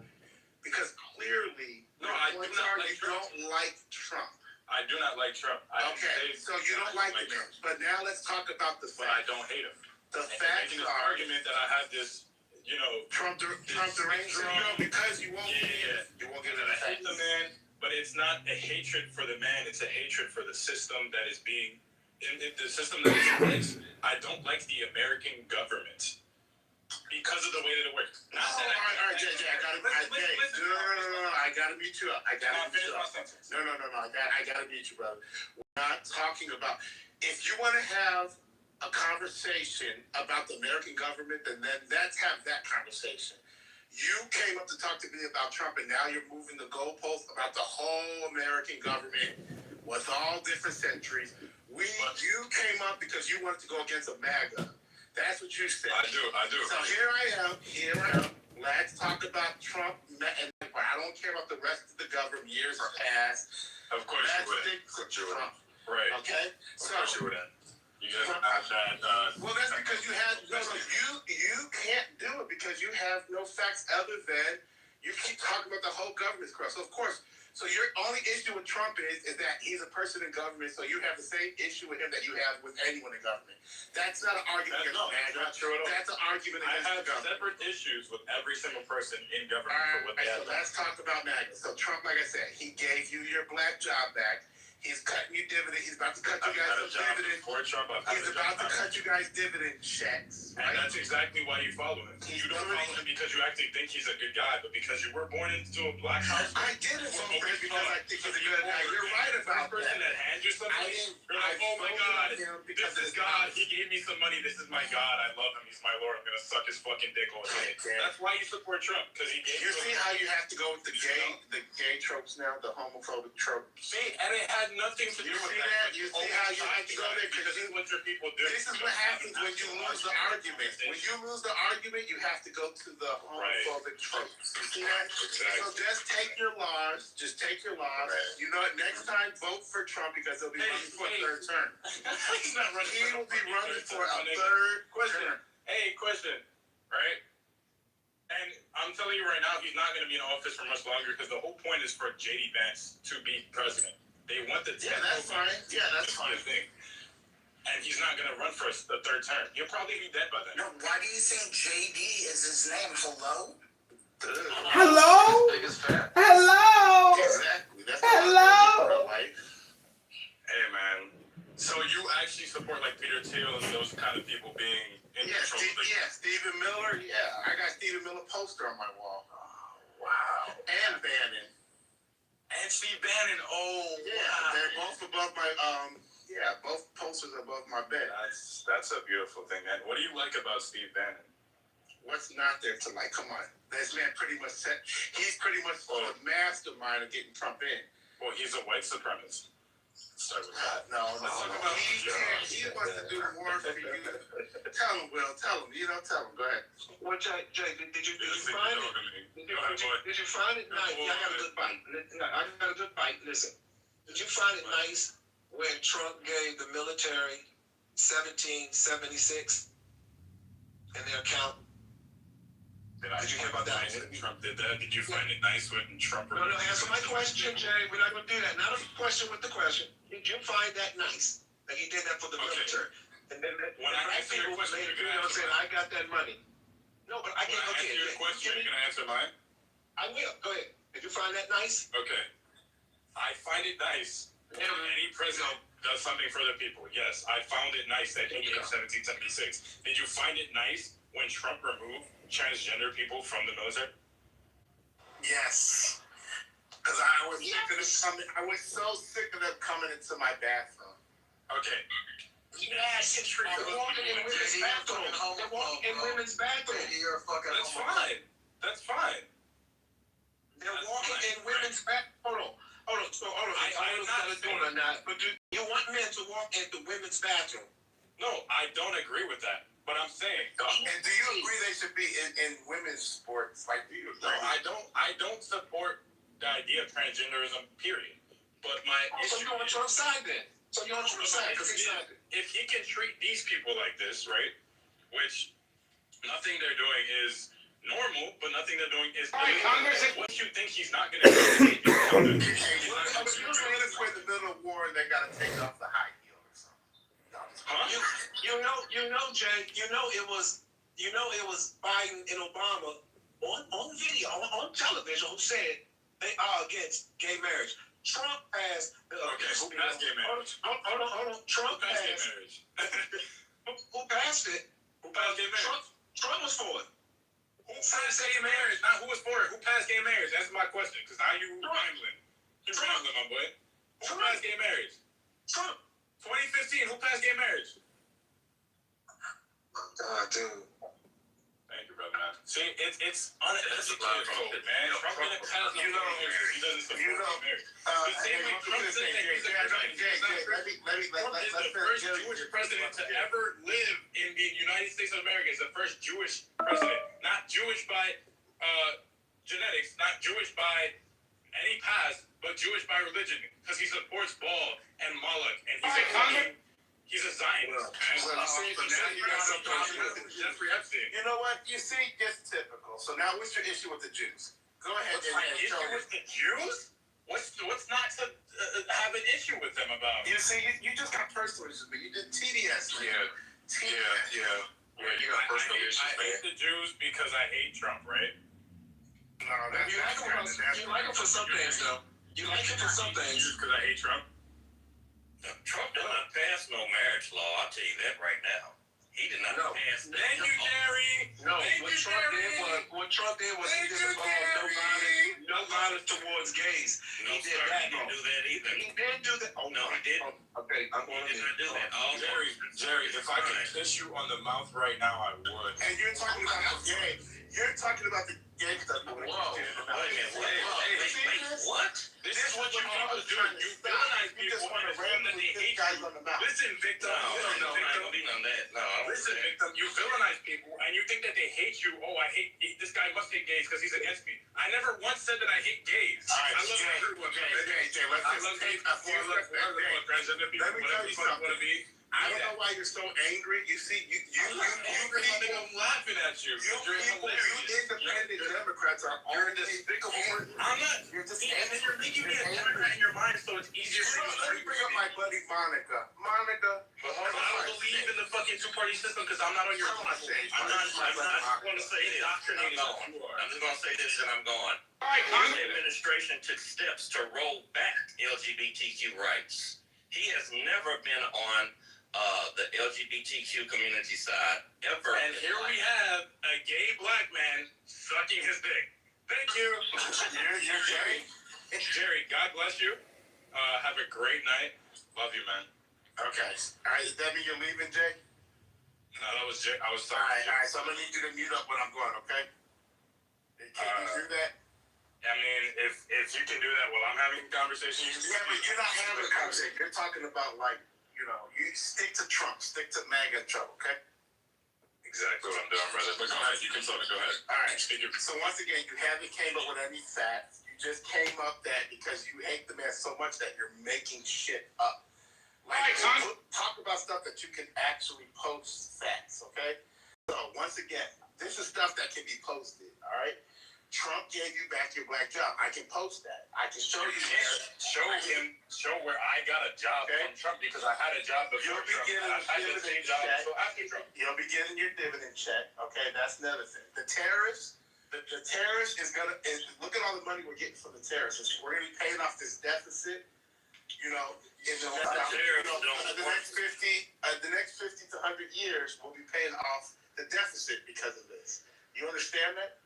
because clearly. No, I do not like Trump. Don't like Trump. I do not like Trump. Okay, so you don't like him. But now let's talk about the fact. But I don't hate him. The facts are. Argument that I have this, Trump the Ranger, because you won't get it. I hate the man, but it's not a hatred for the man. It's a hatred for the system that is being, the system that is in place. I don't like the American government. Because of the way that it works. All right, Jay, I gotta mute you up. I gotta mute you brother. We're not talking about. If you want to have a conversation about the American government, then let's have that conversation. You came up to talk to me about Trump, and now you're moving the goalpost about the whole American government with all different centuries. You came up because you wanted to go against a MAGA. That's what you said. I do. So here I am. Let's talk about Trump. And I don't care about the rest of the government. Years have passed. Of course you would. Let's stick to Trump. Right. Okay? Of course you would. You guys have that. Well, that's because you have you can't do it because you have no facts other than you keep talking about the whole government's corrupt. So of course. So your only issue with Trump is that he's a person in government, so you have the same issue with him that you have with anyone in government. That's not an argument against MAGA. That's not true at all. That's an argument against I have the government. separate issues with every single person in government for what they have. So let's talk about MAGA. So Trump, like I said, he gave you your black job back. He's cutting you dividend. He's about to cut you guys some dividend. He's about to cut you guys dividend checks. And that's exactly why you follow him. You don't follow him because you actually think he's a good guy, but because you were born into a black house. I didn't vote for him because I think he's a good guy. You're right about that. The person that hands you something, you're like, oh my God, this is God. He gave me some money. This is my God. I love him. He's my Lord. I'm gonna suck his fucking dick all day. That's why you support Trump, because he gave you. You see how you have to go with the gay tropes now, the homophobic tropes. See, and it had had nothing to do with that. You see how you have to go there? Because this is what your people do. This is what happens when you lose the argument. When you lose the argument, you have to go to the homophobic tropes. You see that? Exactly. So just take your laws. Just take your laws. Right. You know what? Next time, vote for Trump because he'll be running for a third term. He's not running. He will be running for a third term. Hey, question. Right? And I'm telling you right now, he's not going to be in office for much longer because the whole point is for J.D. Vance to be president. They want the that's fine. Yeah, that's fine. Thing. And he's not going to run for the third term. He'll probably be dead by then. No, why do you think JD is his name? Hello? Hello? Hello? Exactly. That's Hello? Hey, man. So you actually support like Peter Thiel and those kind of people being in control of the... Stephen Miller. Yeah, I got Stephen Miller poster on my wall. Oh, wow. And Bannon. And Steve Bannon. Oh, yeah. Wow. They're both above my both posters above my bed. That's a beautiful thing, man. What do you like about Steve Bannon? What's not there to like? Come on. This man he's pretty much the mastermind of getting Trump in. Well, he's a white supremacist. Start with that. No. He wants to do more for you. Tell him, Will. Tell him. Tell him. Go ahead. Well, Jay, did you find it? Did you find it nice? I got a good bite. I got a good bite. Listen. Did you find it nice when Trump gave the military 1776 in their account? Did you hear about that? When Trump did that? Did you find it nice when Trump... No, answer my question, Jay. We're not going to do that. Not a question with the question. Did you find that nice that he did that for the military? And then when I answer your question, you're going to answer I got that money. No, but I can't... Okay, answer your question, you're going to answer mine? I will. Go ahead. Did you find that nice? Okay. I find it nice when any president does something for the people. Yes, I found it nice that he gave 1776. Did you find it nice when Trump removed transgender people from the military? Yes. Because I was so sick of them coming into my bathroom. Okay. Yes, it's true. They're walking in women's bathroom. They're walking in women's bathroom. You're a fucking That's fine. That's fine. They're walking in women's bathroom. Hold on. So, hold on. I don't know if they're doing or not, but do you want men to walk into women's bathroom? No, I don't agree with that. But I'm saying... And do you agree they should be in women's sports? Like, do you agree? No, I don't support the idea of transgenderism, period. But my issue... So you're on Trump's side then? So you're on Trump's side because he's not... If he can treat these people like this, right? Which nothing they're doing is normal, but nothing they're doing is... All right, Congress... What do you think he's not going to do? You're in the middle of war and they got to take off the high heel or something. Huh? You know, Jay. You know it was Biden and Obama on video on television who said they are against gay marriage. Trump passed. Who passed gay marriage? Hold on. Trump passed gay marriage. Who passed it? Who passed gay marriage? Trump was for it. Who passed gay marriage? Not who was for it. Who passed gay marriage? That's my question. Because now you rambling. You're rambling, my boy. Who passed gay marriage? Trump. 2015. Who passed gay marriage? Dude. Thank you, brother. See, it's uneducated, man. Trump didn't pass gay marriage. He doesn't support gay marriage. The same way Trump said that he's a Trump is the first Jewish president to ever live in the United States of America. He's the first Jewish president. Not Jewish by genetics, not Jewish by any past, but Jewish by religion. Because he supports Baal and Moloch. And he's a Zionist. Jeffrey Epstein. You know what? You see, it's typical. So now what's your issue with the Jews? Go ahead. What's my issue with the Jews? What's not to have an issue with them about? You see, you just got personal issues, but you did TDS. Yeah. You got personal issues. I hate the Jews because I hate Trump, right? No, that's you like him for some things, though. You like him for some things. Because I hate Trump? Trump did not pass no marriage law. I'll tell you that right now. He did not No. pass that. Thank you, Jerry. No, what Trump did was he just involved no violence towards gays. No, He did sir, that. he didn't do that either. He did do that. Oh, No, he didn't. Okay, I'm He going did not do that. All Jerry, if I could kiss you on the mouth right now, I would. And you're talking about the gay. You're talking about the gay stuff. Whoa, wait a minute. Wait, what? This is what you people do. You villainize people and assume that they hate you. Listen, victim. No, I don't be none of that. No, listen, victim. You villainize people and you think that they hate you. Oh, I hate this guy must hate gays because he's against me. I never once said that I hate gays. I love everyone. I love gays. Let me tell you something. I don't know why you're so angry. You see, you people, I'm laughing at you. You independent Democrats are all despicable. I'm not. You're just you're making me a Democrat in your mind, so it's easier for you. Let me bring up my buddy Monica. Monica, I don't believe in the fucking two-party system because I'm not on your side. I'm not going to say indoctrinated. I'm just gonna say this and I'm gone. All right, The administration took steps to roll back LGBTQ rights. He has never been on the LGBTQ community side ever. And here we have a gay black man sucking his dick. Thank you. You're Jerry. Jerry, God bless you. Have a great night. Love you, man. Okay. All right, does that mean you're leaving, Jay? No, that was Jay. I was All sorry. right. So I'm gonna need you to mute up when I'm going, okay? Can you do that? I mean, if you can do that while I'm having a conversation, you can Yeah, but you're not having a conversation. You're talking about you stick to Trump, stick to MAGA Trump, okay? Exactly what I'm doing, brother. But go ahead. You can talk. Go ahead. All right. So once again, you haven't came up with any facts. You just came up that because you hate the man so much that you're making shit up. Talk about stuff that you can actually post facts, okay? So once again, this is stuff that can be posted, all right? Trump gave you back your black job. I can post that. I can show you. Show where I got a job from Trump because I had a job before Trump. I had the same job until after Trump. You'll be getting your dividend check. Okay, that's another thing. The terrorists is gonna look at all the money we're getting from the terrorists. We're gonna be paying off this deficit. In the next 50 to 100 years, we'll be paying off the deficit because of this. You understand that?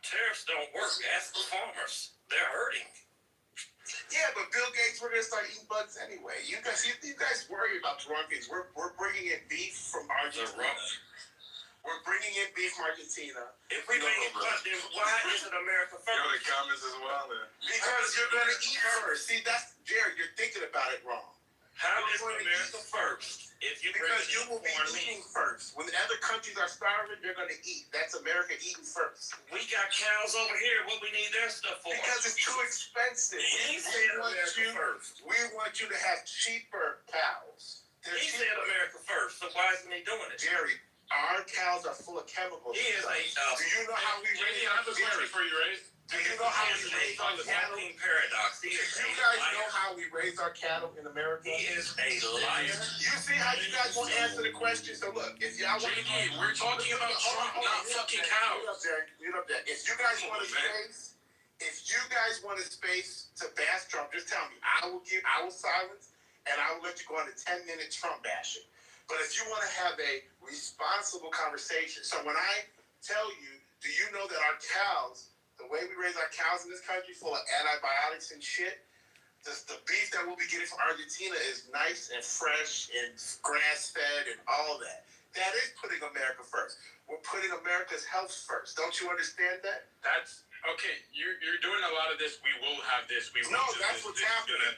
Tariffs don't work. Ask the farmers. They're hurting. Yeah, but Bill Gates, we're gonna start eating bugs anyway. You guys worry about the wrong things. We're bringing in beef from Argentina. We're bringing in beef from Argentina. If we bring in bugs, then why isn't America first? Go to the comments as well, man. Because you're gonna eat first. See, that's Jared. You're thinking about it wrong. How is America first? Because you will be eating first. When the other countries are starving, they're going to eat. That's America eating first. We got cows over here. What we need their stuff for? Because it's too expensive. He said America first. We want you to have cheaper cows. He said America first. So why isn't he doing it? Jerry, our cows are full of chemicals. He is a. Do you know how we raise I have a question for you, Ray. Do you know how we raise our cattle? Paradox. Do you guys know how we raise our cattle in America? He is a liar. You see how you guys won't answer the question? So look, if y'all want to we're talking about Trump, not fucking cows. Mute up there. If you guys want a space to bash Trump, just tell me. I will silence and I will let you go on a 10-minute Trump bashing. But if you want to have a responsible conversation, so when I tell you, do you know that our cows, the way we raise our cows in this country, full of antibiotics and shit, the beef that we'll be getting from Argentina is nice and fresh and grass-fed and all that. That is putting America first. We're putting America's health first. Don't you understand that? That's okay. You're doing a lot of this. We will have this. That's what's happening.